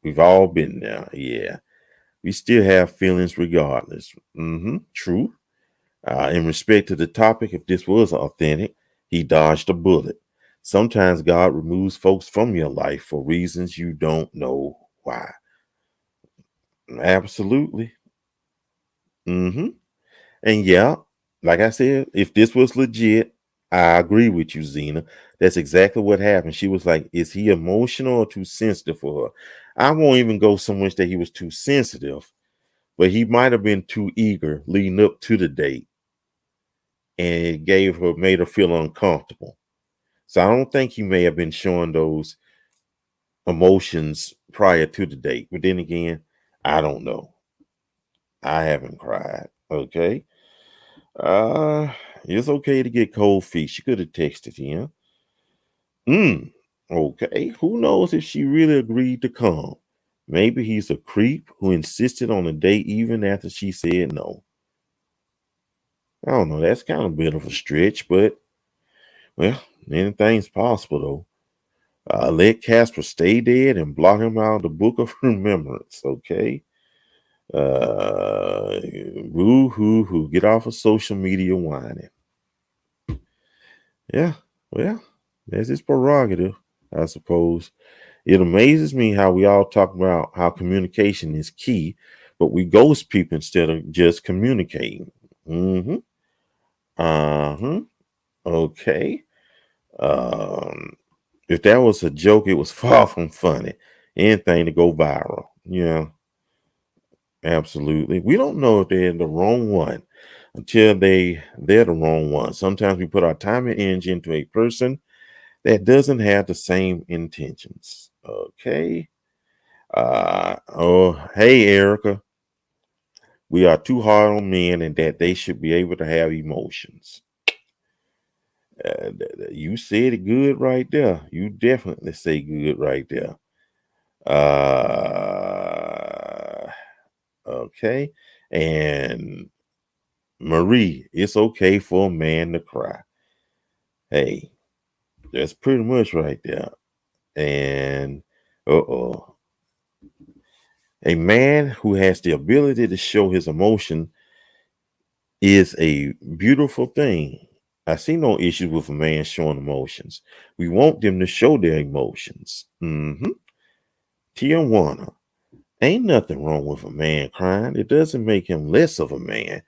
A: We've all been there. Yeah. We still have feelings regardless. True. In respect to the topic, if this was authentic, he dodged a bullet. Sometimes God removes folks from your life for reasons you don't know why. Absolutely. And yeah, like I said, if this was legit, I agree with you, Zena. That's exactly what happened. She was like, is he emotional or too sensitive for her? I won't even go so much that he was too sensitive, but he might have been too eager leading up to the date, and it made her feel uncomfortable. So I don't think he may have been showing those emotions prior to the date. But then again, I don't know. I haven't cried. Okay. Uh it's okay to get cold feet. She could have texted him. Okay. Who knows if she really agreed to come? Maybe he's a creep who insisted on a date even after she said no. I don't know. That's kind of a bit of a stretch, but well, anything's possible though. Let Casper stay dead and blot him out of the book of remembrance. Okay. Woo hoo hoo. Get off of social media whining. Yeah. Well, that's his prerogative, I suppose. It amazes me how we all talk about how communication is key, but we ghost people instead of just communicating. Uh-huh. Okay. Um, if that was a joke, it was far from funny. Anything to go viral. Yeah, absolutely. We don't know if they're the wrong one until they're the wrong one. Sometimes we put our time and energy into a person that doesn't have the same intentions. Okay. Oh, hey, Erica. We are too hard on men and that they should be able to have emotions. You said it good right there. You definitely say good right there. Okay. And Marie, it's okay for a man to cry. Hey, that's pretty much right there. And a man who has the ability to show his emotion is a beautiful thing. I see no issues with a man showing emotions. We want them to show their emotions. Tijuana. Ain't nothing wrong with a man crying. It doesn't make him less of a man.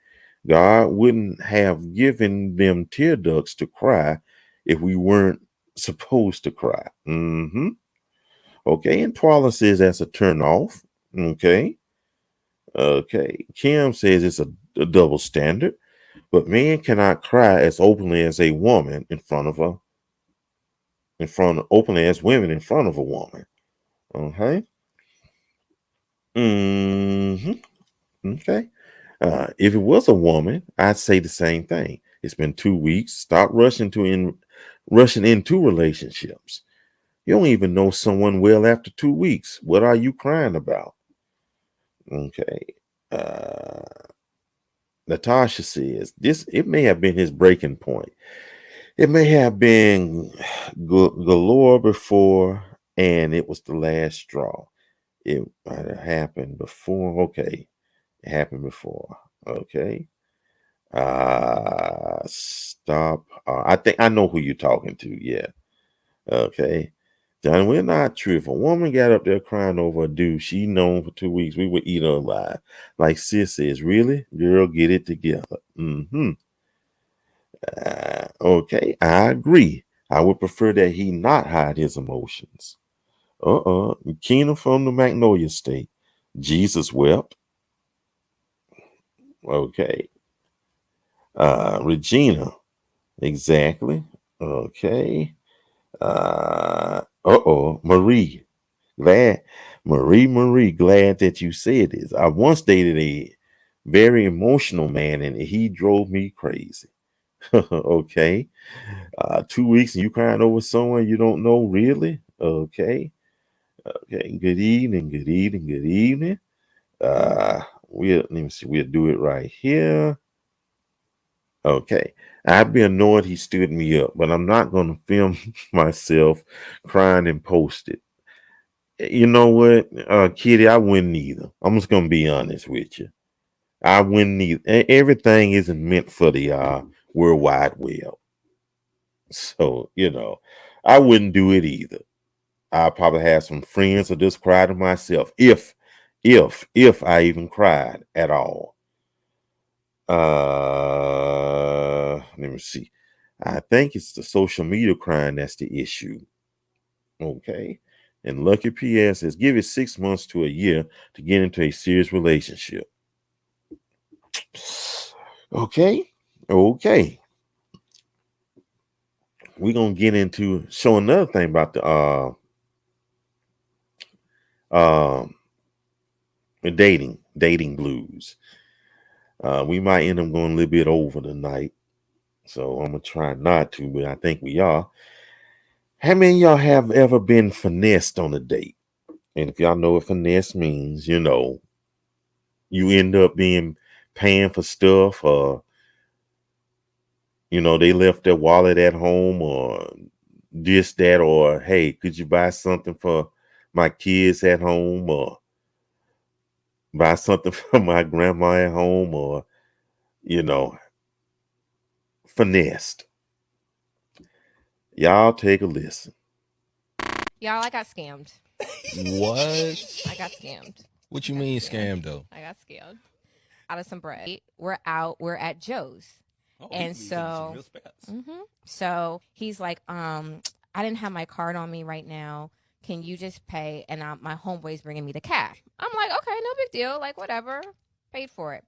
A: God wouldn't have given them tear ducts to cry if we weren't supposed to cry. Okay, and Twala says that's a turn off. Okay. Okay. Kim says it's a double standard, but men cannot cry as openly as a woman openly as women in front of a woman. Okay. Okay. If it was a woman, I'd say the same thing. It's been 2 weeks. Stop rushing into relationships. You don't even know someone well after 2 weeks. What are you crying about? Okay. Uh, Natasha says this. It may have been his breaking point. It may have been galore before, and it was the last straw. It might have happened before. Okay, it happened before. Okay. Stop. I think I know who you're talking to. Yeah. Okay. John, we're not true. If a woman got up there crying over a dude she known for 2 weeks, we would eat her alive. Like sis says, really? Girl, get it together. Okay, I agree. I would prefer that he not hide his emotions. Keena from the Magnolia State. Jesus wept. Okay. Regina. Exactly. Okay. Marie. Marie, glad that you said this. I once dated a very emotional man and he drove me crazy. Okay. 2 weeks and you crying over someone you don't know, really? Okay. Okay. Good evening. Good evening. Good evening. Let me see. We'll do it right here. Okay. I'd be annoyed he stood me up, but I'm not going to film myself crying and post it. You know what, Kitty, I wouldn't either. I'm just going to be honest with you. I wouldn't either. Everything isn't meant for the World Wide Web. So, I wouldn't do it either. I'll probably have some friends or just cry to myself if I even cried at all. Let me see. I think it's the social media crying that's the issue. Okay. And Lucky PS says, give it 6 months to a year to get into a serious relationship. Okay. We're going to get into show another thing about the dating blues. We might end up going a little bit over tonight. So I'm going to try not to, but I think we are. How many of y'all have ever been finessed on a date? And if y'all know what finesse means, you end up paying for stuff, or they left their wallet at home, or this, that, or hey, could you buy something for my kids at home, or buy something for my grandma at home, or finessed. Y'all take a listen.
D: Y'all, I got scammed.
E: What?
D: I got scammed.
E: What you mean scammed though?
D: I got scammed out of some bread. We're at Joe's. And so so he's like, I didn't have my card on me right now. Can you just pay? And my homeboy's bringing me the cash. I'm like, okay, no big deal. Like, whatever. Paid for it.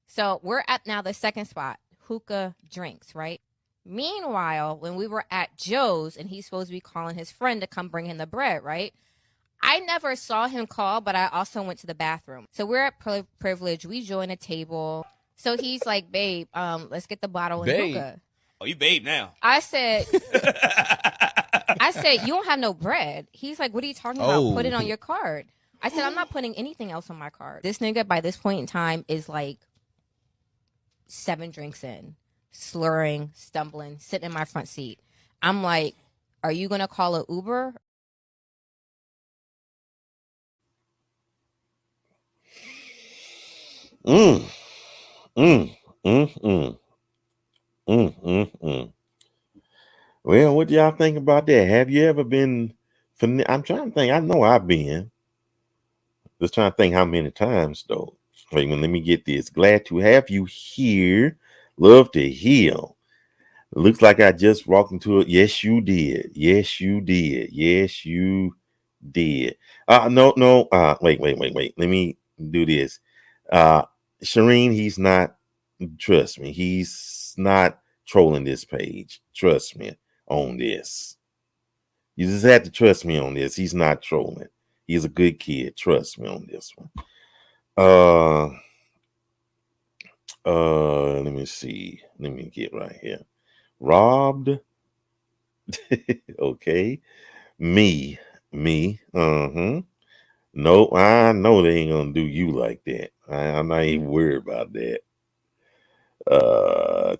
D: So we're at now the second spot, hookah drinks, right? Meanwhile, when we were at Joe's and he's supposed to be calling his friend to come bring him the bread, right? I never saw him call, but I also went to the bathroom. So we're at Privilege. We join a table. So he's like, babe, let's get the bottle and hookah.
F: Oh, you babe now.
D: I said, you don't have no bread. He's like, what are you talking about? Put it on your card. I said, I'm not putting anything else on my card. This nigga, by this point in time, is like 7 drinks in, slurring, stumbling, sitting in my front seat. I'm like, are you going to call an Uber?
A: Well, what do y'all think about that? Have you ever been I'm trying to think. I know I've been. Just trying to think how many times though. Wait, let me get this. Glad to have you here. Love to heal. Looks like I just walked into it. Yes, you did. Yes, you did. Yes, you did. No. Wait. Let me do this. Shireen, he's not. Trust me, he's not trolling this page. Trust me on this. You just have to trust me on this. He's not trolling. He's a good kid. Trust me on this one. Let me see. Let me get right here. Robbed. Okay. Me. Me. Uh-huh. No, I know they ain't gonna do you like that. I'm not even worried about that. Uh,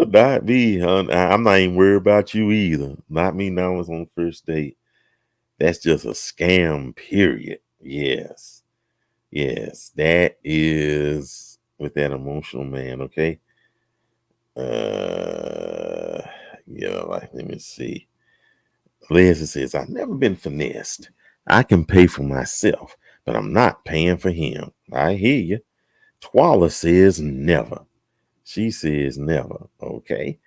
A: not me, hon. I'm not even worried about you either. Not me now. I was on the first date. That's just a scam, period. Yes. Yes. That is with that emotional man, okay? Uh yeah, like let me see. Leslie says, I've never been finessed. I can pay for myself, but I'm not paying for him. I hear you. Twala says never. She says never. Okay.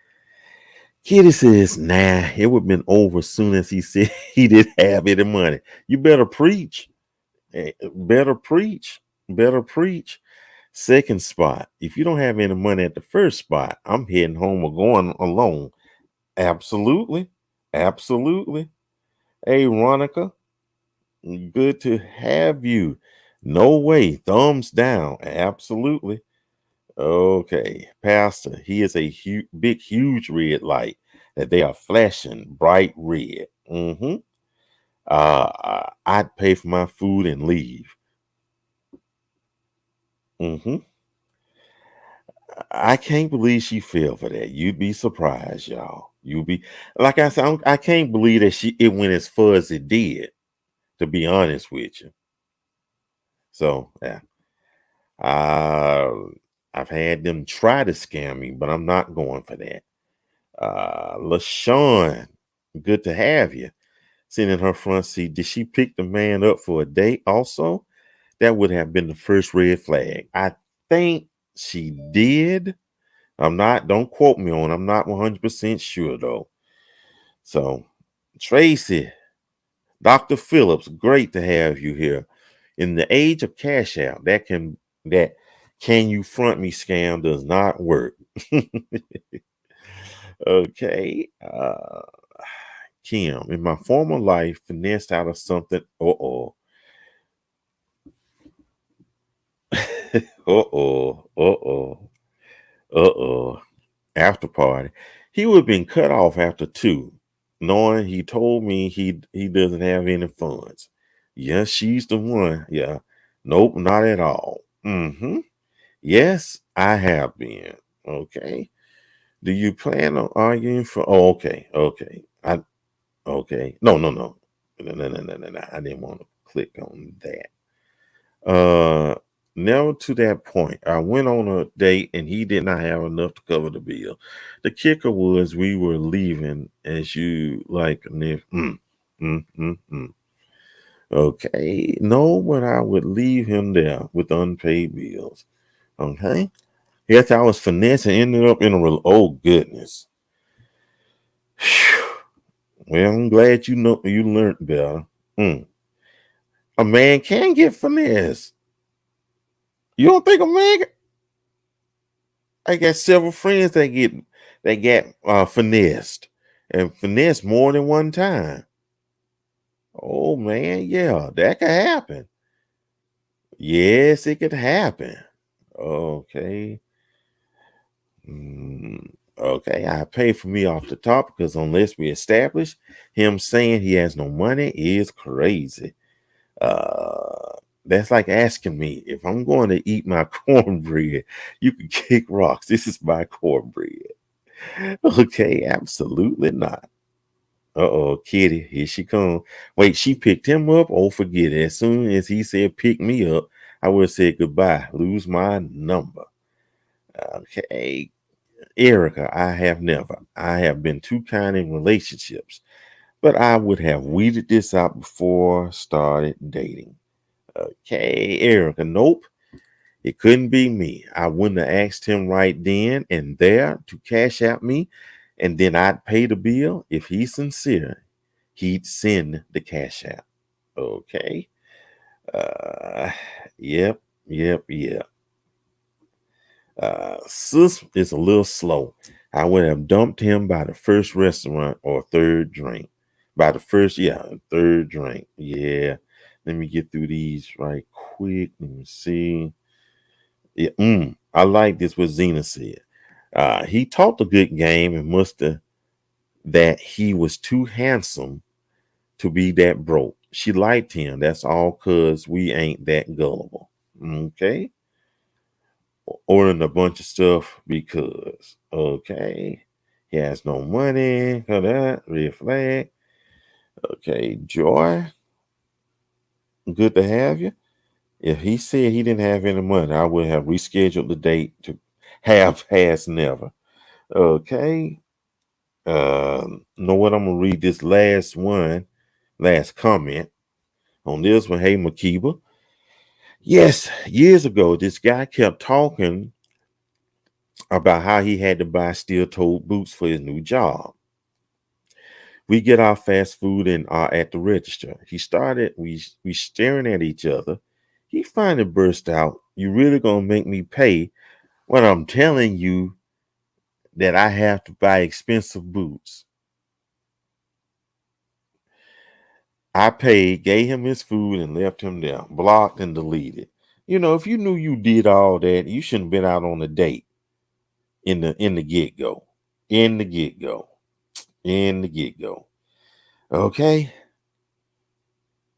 A: Kitty says, nah, it would have been over as soon as he said he didn't have any money. You better preach. Better preach. Better preach. Second spot. If you don't have any money at the first spot, I'm heading home or going alone. Absolutely. Absolutely. Hey, Ronica, good to have you. No way. Thumbs down. Absolutely. Okay, Pastor, he is a big, huge red light that they are flashing bright red. I'd pay for my food and leave. hmm I can't believe she fell for that. You'd be surprised, y'all. You'd be like I said. I can't believe that it went as far as it did. To be honest with you, so yeah, uh, I've had them try to scam me, but I'm not going for that. LaShawn, good to have you. Sitting in her front seat. Did she pick the man up for a date also? That would have been the first red flag. I think she did. Don't quote me on, I'm not 100% sure though. So, Tracy, Dr. Phillips, great to have you here. In the age of cash out, that can you front me scam does not work. Okay. Kim, in my former life, finessed out of something. Uh-oh. Uh-oh. Uh-oh. Uh-oh. After party. He would have been cut off after 2, knowing he told me he doesn't have any funds. Yes, she's the one. Yeah. Nope, not at all. Yes, I have been. Okay. Do you plan on arguing for okay. Okay. No. No. I didn't want to click on that. Never to that point. I went on a date and he did not have enough to cover the bill. The kicker was we were leaving as you like Okay. No, but I would leave him there with unpaid bills. Okay. Yes, I was finessing, ended up in oh goodness. Well, I'm glad you learned better. A man can get finessed. You don't think a man? I got several friends that get finessed and finessed more than one time. Oh man, yeah, that could happen. Yes, it could happen. Okay. Okay, I pay for me off the top because unless we establish him saying he has no money is crazy. That's like asking me if I'm going to eat my cornbread, you can kick rocks. This is my cornbread. Okay, absolutely not. Uh-oh, Kitty, here she comes. Wait, she picked him up? Oh, forget it. As soon as he said pick me up, I would have said goodbye. Lose my number. Okay, Erica, I have never. I have been too kind in relationships, but I would have weeded this out before started dating. Okay, Erica, nope. It couldn't be me. I wouldn't have asked him right then and there to cash out me, and then I'd pay the bill. If he's sincere, he'd send the cash out. Okay. Uh, yep, yep. Sis is a little slow. I would have dumped him by the first restaurant or third drink. By the first, third drink. Yeah. Let me get through these right quick. Let me see. Yeah, I like this what Zena said. He talked a good game and must have that he was too handsome to be that broke. She liked him. That's all cause we ain't that gullible. Okay. Ordering a bunch of stuff because okay. He has no money. That red flag. Okay, Joy. Good to have you. If he said he didn't have any money, I would have rescheduled the date to have has never. Okay. Know what? I'm gonna read this last comment on this one. Hey, Makiba. Yes, years ago, this guy kept talking about how he had to buy steel-toed boots for his new job. We get our fast food and are at the register. We staring at each other. He finally burst out, "You really gonna make me pay when I'm telling you that I have to buy expensive boots?" I paid, gave him his food, and left him there, blocked and deleted. If you knew you did all that, you shouldn't have been out on a date in the get-go. In the get-go. In the get-go. Okay.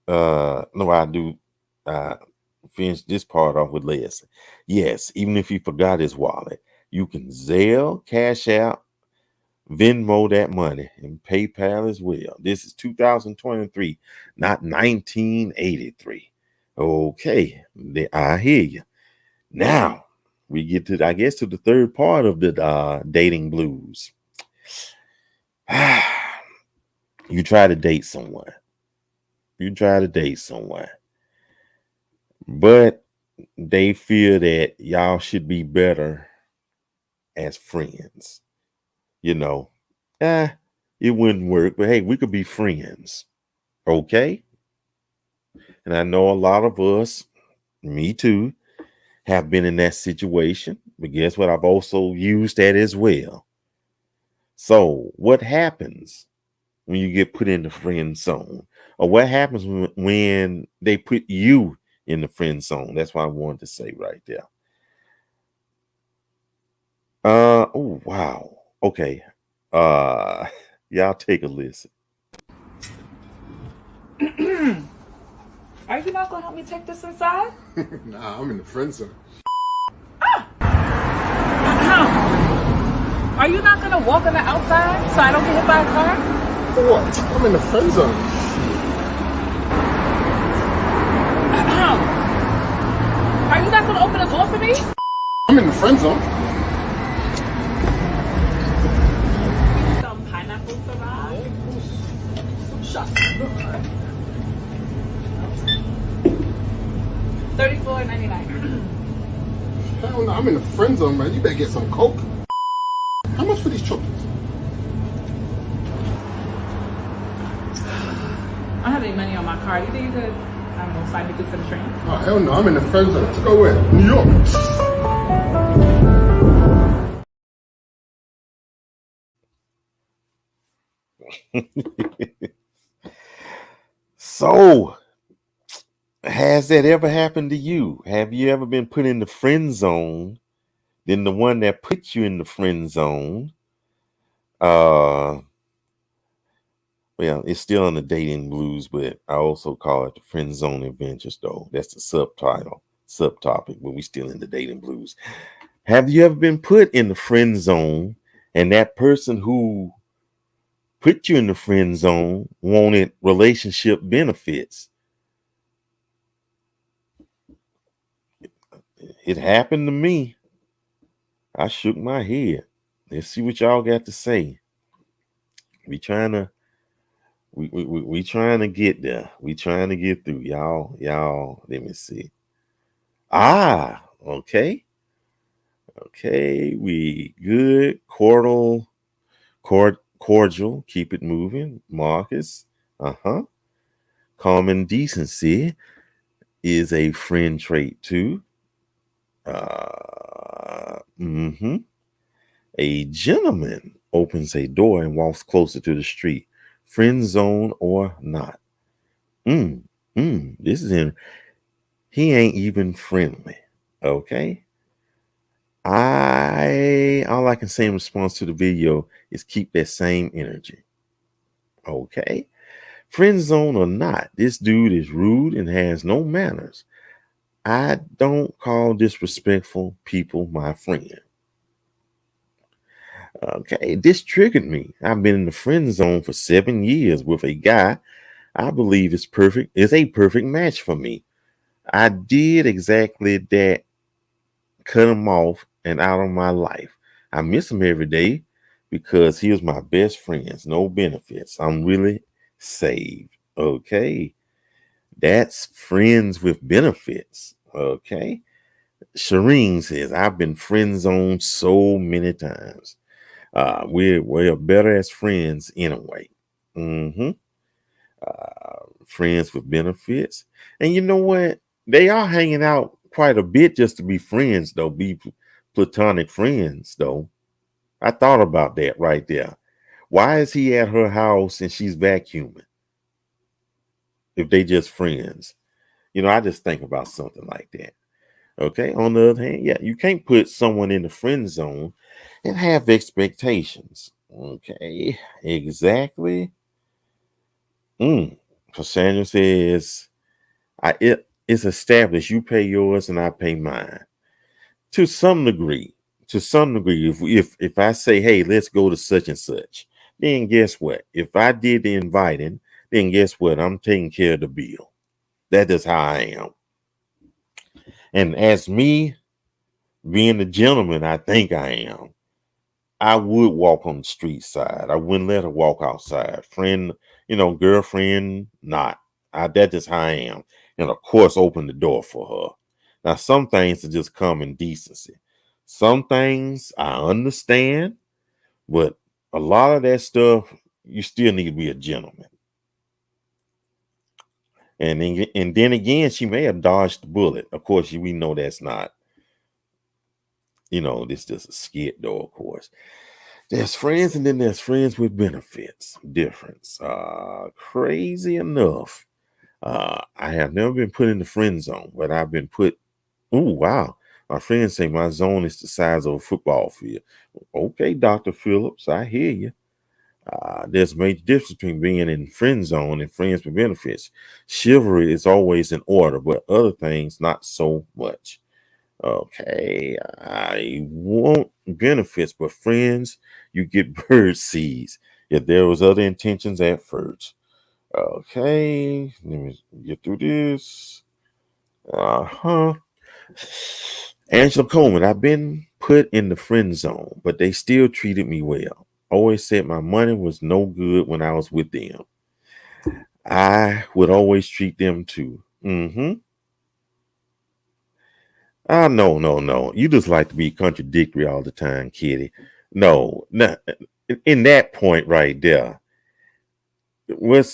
A: No, I do finish this part off with Leslie. Yes, even if he forgot his wallet, you can Zelle, Cash App, Venmo that money, and PayPal as well. This is 2023, not 1983. Okay, I hear you. Now we get to, I guess, to the third part of the dating blues. You try to date someone. But they feel that y'all should be better as friends. It wouldn't work, but hey, we could be friends. Okay. And I know a lot of us, me too, have been in that situation. But guess what? I've also used that as well. So what happens when you get put in the friend zone? Or what happens when they put you in the friend zone? That's what I wanted to say right there. Oh wow. Okay. Y'all take a listen.
F: Are you not gonna help me take this inside?
B: Nah, I'm in the friend zone.
F: Are you not gonna walk on the outside so I don't get hit by a car?
B: For what? I'm in the friend zone.
F: Are you not gonna open the door for me?
B: I'm in the friend zone.
F: Some pineapple salad. Some shots. $34.99.
B: Hell no, I'm in the friend zone, man. You better get some Coke. How much for these chocolates?
F: I don't have any money on my card. You think you could, I don't know, slide me through for the train?
B: Oh, hell no, I'm in the friend zone. To go where? New York.
A: So, has that ever happened to you? Have you ever been put in the friend zone? Then the one that put you in the friend zone, well, it's still on the dating blues, but I also call it the friend zone adventures, though. That's the subtopic, but we still in the dating blues. Have you ever been put in the friend zone and that person who put you in the friend zone wanted relationship benefits? It happened to me. I shook my head. Let's see what y'all got to say. We trying to get there. We trying to get through. Y'all, let me see. Okay. Okay, we good. Cordial, keep it moving. Marcus. Common decency is a friend trait too. A gentleman opens a door and walks closer to the street. Friend zone or not. This is in He ain't even friendly. Okay. All I can say in response to the video is keep that same energy. Okay. Friend zone or not, this dude is rude and has no manners. I don't call disrespectful people my friend. Okay, this triggered me. I've been in the friend zone for 7 years with a guy I believe is a perfect match for me. I did exactly that, cut him off and out of my life. I miss him every day because he was my best friends, no benefits. I'm really saved. Okay. That's friends with benefits. Okay. Shireen says, I've been friend zoned so many times. We're better as friends anyway. Mm-hmm. Friends with benefits. And you know what? They are hanging out quite a bit just to be friends, though, be platonic friends, though. I thought about that right there. Why is he at her house and she's vacuuming if they just friends? I just think about something like that. Okay. On the other hand, yeah, you can't put someone in the friend zone and have expectations. Okay. Exactly. Cassandra says, it's established you pay yours and I pay mine. To some degree. If I say, hey, let's go to such and such, then guess what? If I did the inviting, then guess what? I'm taking care of the bill. That is how I am. And as me being the gentleman I think I am, I would walk on the street side. I wouldn't let her walk outside. Friend, girlfriend, not. That's just how I am. And of course, open the door for her. Now, some things are just common decency. Some things I understand, but a lot of that stuff, you still need to be a gentleman. And then again, she may have dodged the bullet. Of course, we know that's not, this just a skit, though, of course. There's friends and then there's friends with benefits. Difference. Crazy enough. I have never been put in the friend zone, but I've been put. Oh, wow. My friends say my zone is the size of a football field. Okay, Dr. Phillips, I hear you. There's a major difference between being in friend zone and friends with benefits. Chivalry is always in order, but other things not so much. Okay, I want benefits, but friends, you get bird seeds. If there was other intentions at first. Okay, let me get through this. Angela Coleman, I've been put in the friend zone, but they still treated me well. Always said my money was no good when I was with them. I would always treat them too. Mm-hmm. No. You just like to be contradictory all the time, Kitty. No, in that point right there, I'm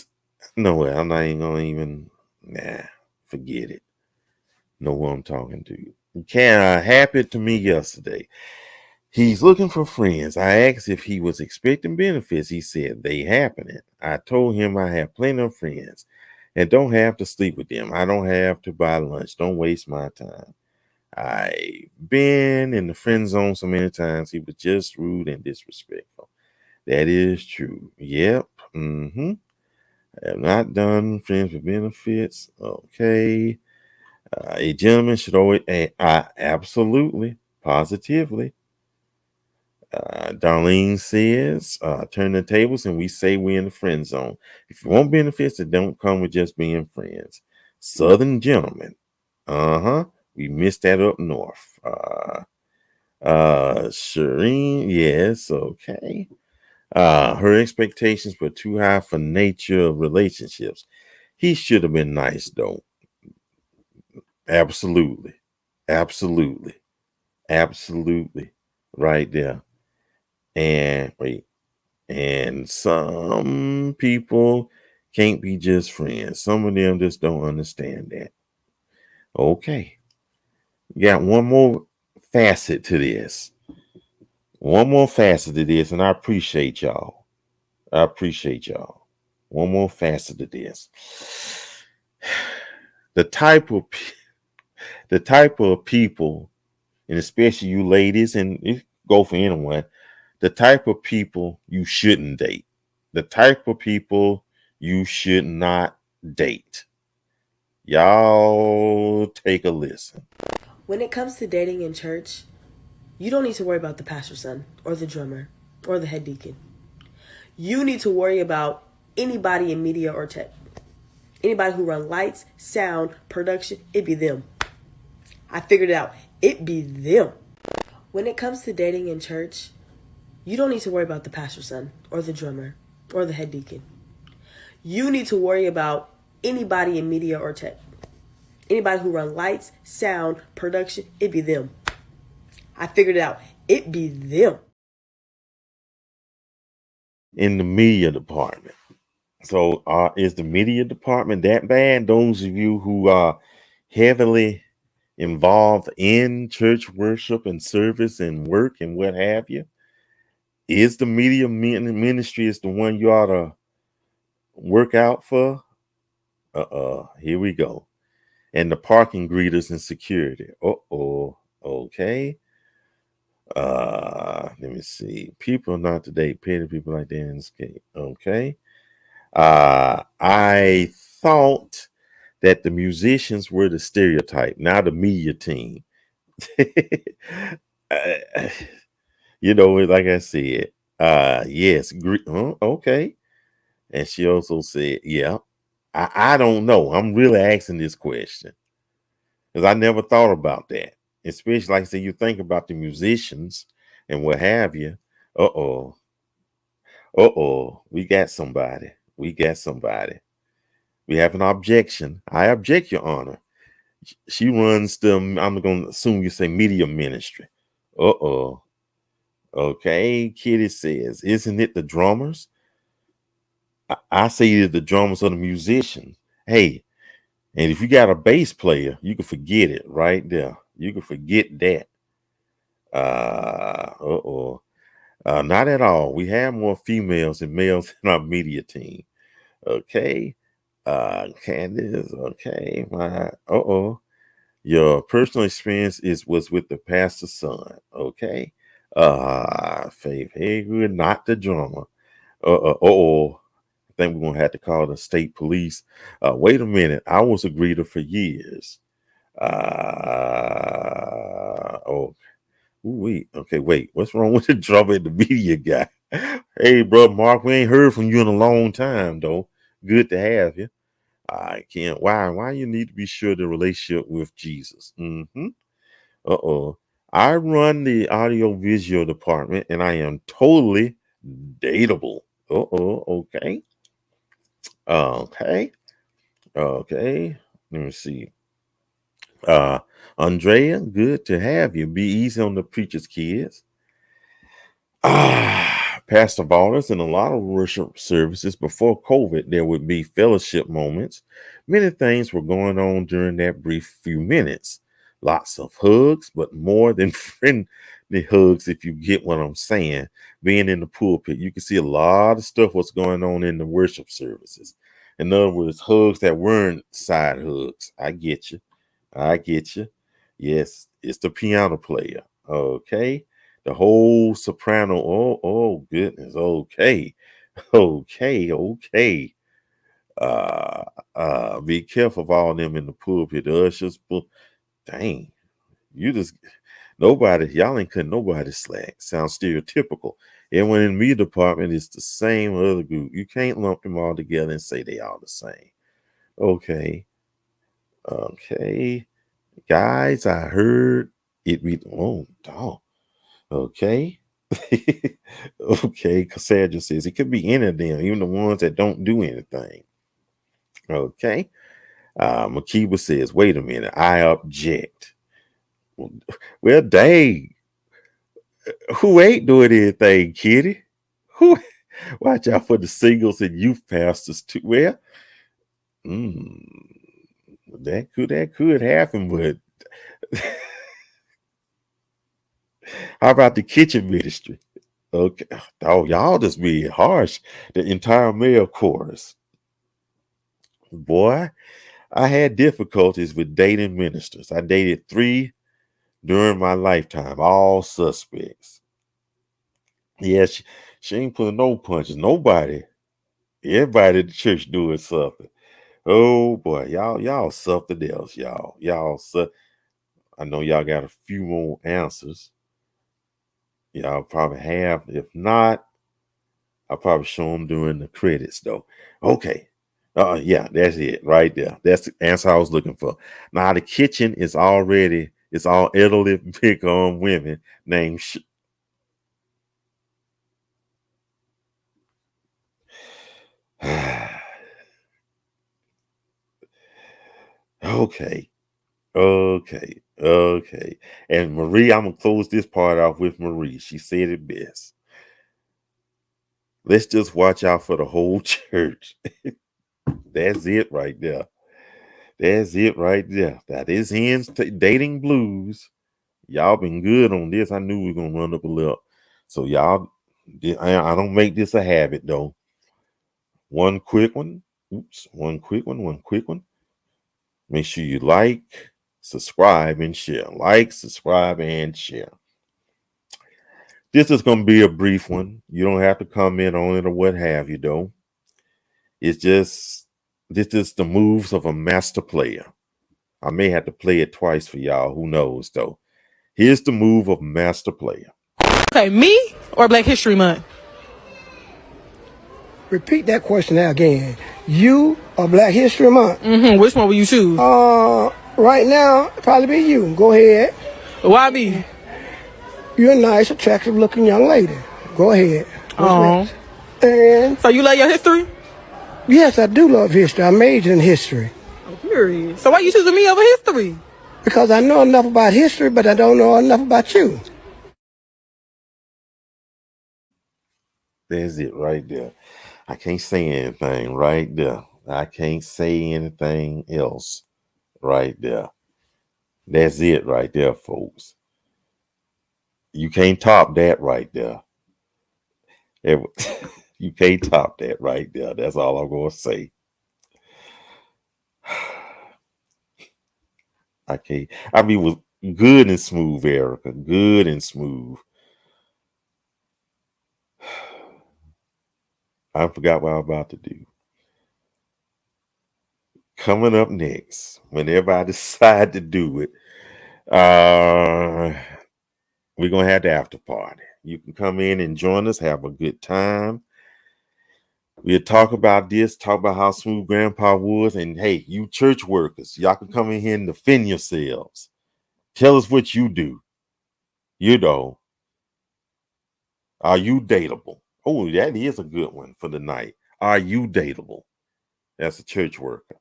A: not even gonna even, forget it. Know who I'm talking to. Happened to me yesterday. He's looking for friends. I asked if he was expecting benefits. He said they happening. I told him I have plenty of friends and don't have to sleep with them. I don't have to buy lunch. Don't waste my time. I've been in the friend zone so many times. He was just rude and disrespectful. That is true. Yep. Mm-hmm. I have not done friends with benefits. Okay. A gentleman should always, absolutely, positively. Darlene says, turn the tables and we say we're in the friend zone. If you want benefits, it don't come with just being friends. Southern gentlemen. Uh-huh. We missed that up north. Shireen, yes, okay. Her expectations were too high for nature of relationships. He should have been nice though. Absolutely. Absolutely. Absolutely. Right there. And wait. And some people can't be just friends. Some of them just don't understand that. Okay. Got one more facet to this. One more facet to this, and I appreciate y'all. One more facet to this. The type of The type of people, and especially you ladies, and it go for anyone, the type of people you shouldn't date, the type of people you should not date. Y'all take a listen.
G: When it comes to dating in church, you don't need to worry about the pastor's son or the drummer or the head deacon. You need to worry about anybody in media or tech. Anybody who run lights, sound, production, it be them. I figured it out. It be them. When it comes to dating in church, you don't need to worry about the pastor's son or the drummer or the head deacon. You need to worry about anybody in media or tech. Anybody who run lights, sound, production, it be them. I figured it out. It be them.
A: In the media department. So is the media department that bad? Those of you who are heavily involved in church worship and service and work and what have you, is the media ministry is the one you ought to work out for? Here we go. And the parking greeters and security. Okay. Let me see. People not today, petty people like that in skate. Okay. I thought that the musicians were the stereotype, now the media team. You know, like I said, yes, okay. And she also said, yeah, I don't know. I'm really asking this question because I never thought about that. Especially like I said, you think about the musicians and what have you. We got somebody. We have an objection. I object, Your Honor. She runs the, I'm going to assume you say media ministry. Okay, Kitty says, isn't it the drummers? I say it's the drummers or the musicians. Hey, and if you got a bass player, you can forget it right there. You can forget that. Not at all. We have more females and males in our media team. Okay. Candace, okay. Your personal experience was with the pastor's son. Okay. Faith Haygood, not the drummer. I think we're gonna have to call the state police. Wait a minute, I was a greeter for years. Wait. Okay, wait. What's wrong with the drummer and the media guy? Hey, bro, Mark, we ain't heard from you in a long time, though. Good to have you. I can't. Why you need to be sure the relationship with Jesus? I run the audio visual department, and I am totally dateable. Okay. Okay. Let me see. Andrea, good to have you. Be easy on the preacher's kids. Pastor Ballers, in a lot of worship services before COVID, there would be fellowship moments. Many things were going on during that brief few minutes. Lots of hugs, but more than friendly hugs, if you get what I'm saying. Being in the pulpit, you can see a lot of stuff what's going on in the worship services. In other words, hugs that weren't side hugs. I get you. Yes, it's the piano player. Okay. The whole soprano. Oh goodness. Okay. Be careful of all them in the pulpit. The ushers. Dang. Y'all ain't cutting nobody slack. Sounds stereotypical. Everyone in the media department is the same other group. You can't lump them all together and say they all the same. Okay. Guys, I heard it be dog. Okay. Okay, Cassandra says it could be any of them, even the ones that don't do anything. Okay. Makiba says, wait a minute, I object. Well, dang. Who ain't doing anything, Kitty? Who watch out for the singles and youth pastors too. Well, that could happen, but how about the kitchen ministry? Okay. Oh, y'all just being harsh. The entire male chorus. Boy, I had difficulties with dating ministers. I dated 3 during my lifetime, all suspects. Yeah, she ain't pulling no punches. Nobody. Everybody at the church doing something. Oh boy, y'all something else, y'all. I know y'all got a few more answers. Y'all probably have. If not, I'll probably show them during the credits though. Okay. Yeah, that's it right there. That's the answer I was looking for. Now the kitchen is already, it's all elderly big on women named Okay. Okay. And Marie, I'm gonna close this part off with Marie. She said it best. Let's just watch out for the whole church. That's it right there. That's it right there. That is Hen's dating blues. Y'all been good on this. I knew we were gonna run up a little. So y'all, I don't make this a habit though. One quick one. One quick one. Make sure you like, subscribe, and share. Like, subscribe, and share. This is going to be a brief one. You don't have to comment on it or what have you, though. It's just, this is the moves of a master player. I may have to play it twice for y'all. Who knows, though. Here's the move of master player.
F: Okay, me or Black History Month?
H: Repeat that question again. You or Black History Month?
F: Which one will you choose?
H: Right now, probably be you. Go ahead.
F: Why me?
H: You're a nice, attractive-looking young lady. Go ahead.
F: Oh.
H: And
F: So you love your history?
H: yes, I do love history. I majored in history.
F: Period. So why you choosing me over history?
H: Because I know enough about history, but I don't know enough about you.
A: There's it right there. I can't say anything right there. I can't say anything else right there. That's it right there, folks. You can't top that right there. You can't top that right there. That's all I'm going to say. I can't. I mean, it was good and smooth, Erica. Good and smooth. I forgot what I was about to do. Coming up next, whenever I decide to do it, we're going to have the after party. You can come in and join us, have a good time. We'll talk about this, talk about how smooth Grandpa was. And hey, you church workers, y'all can come in here and defend yourselves. Tell us what you do. You know, are you dateable? Oh, that is a good one for the night. Are you dateable? That's a church worker.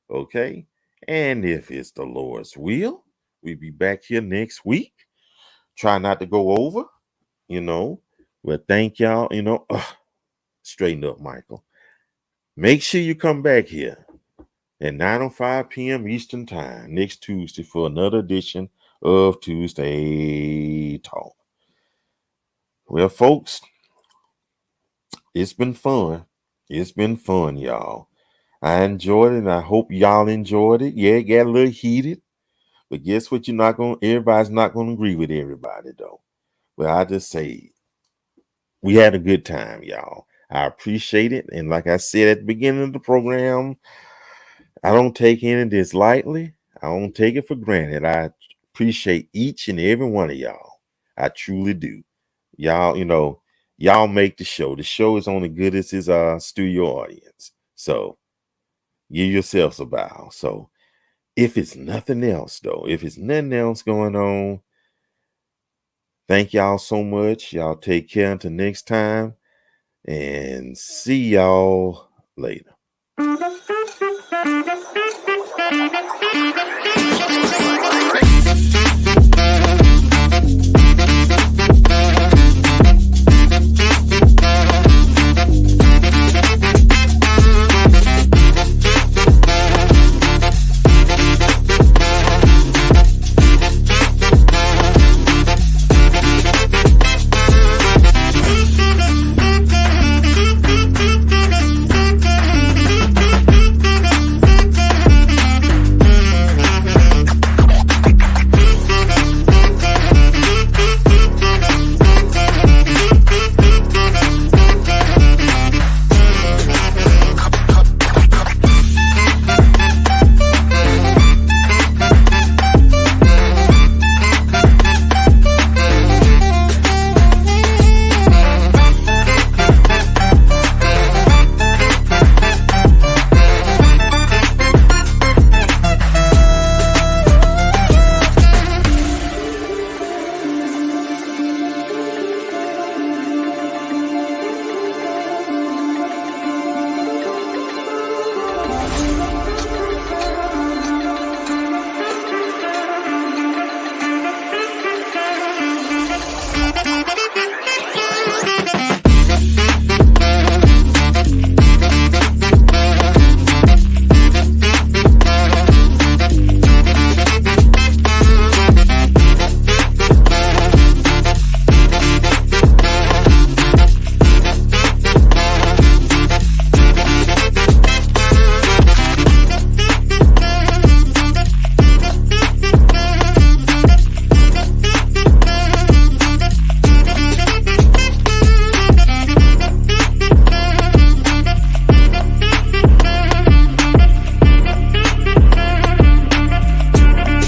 A: Okay. And if it's the Lord's will, we'll be back here next week. Try not to go over, But thank y'all, straighten up, Michael. Make sure you come back here at 9:05 p.m. Eastern Time next Tuesday for another edition of Tuesday Talk. Well, folks, it's been fun. It's been fun, y'all. I enjoyed it, and I hope y'all enjoyed it. Yeah, it got a little heated, but guess what? Everybody's not gonna agree with everybody, though. But I just say we had a good time, y'all. I appreciate it, and like I said at the beginning of the program, I don't take any of this lightly. I don't take it for granted. I appreciate each and every one of y'all. I truly do. Y'all, y'all make the show. The show is only good as his studio audience. So give yourselves a bow. So if it's nothing else, though, if it's nothing else going on, thank y'all so much. Y'all take care until next time. And see y'all later.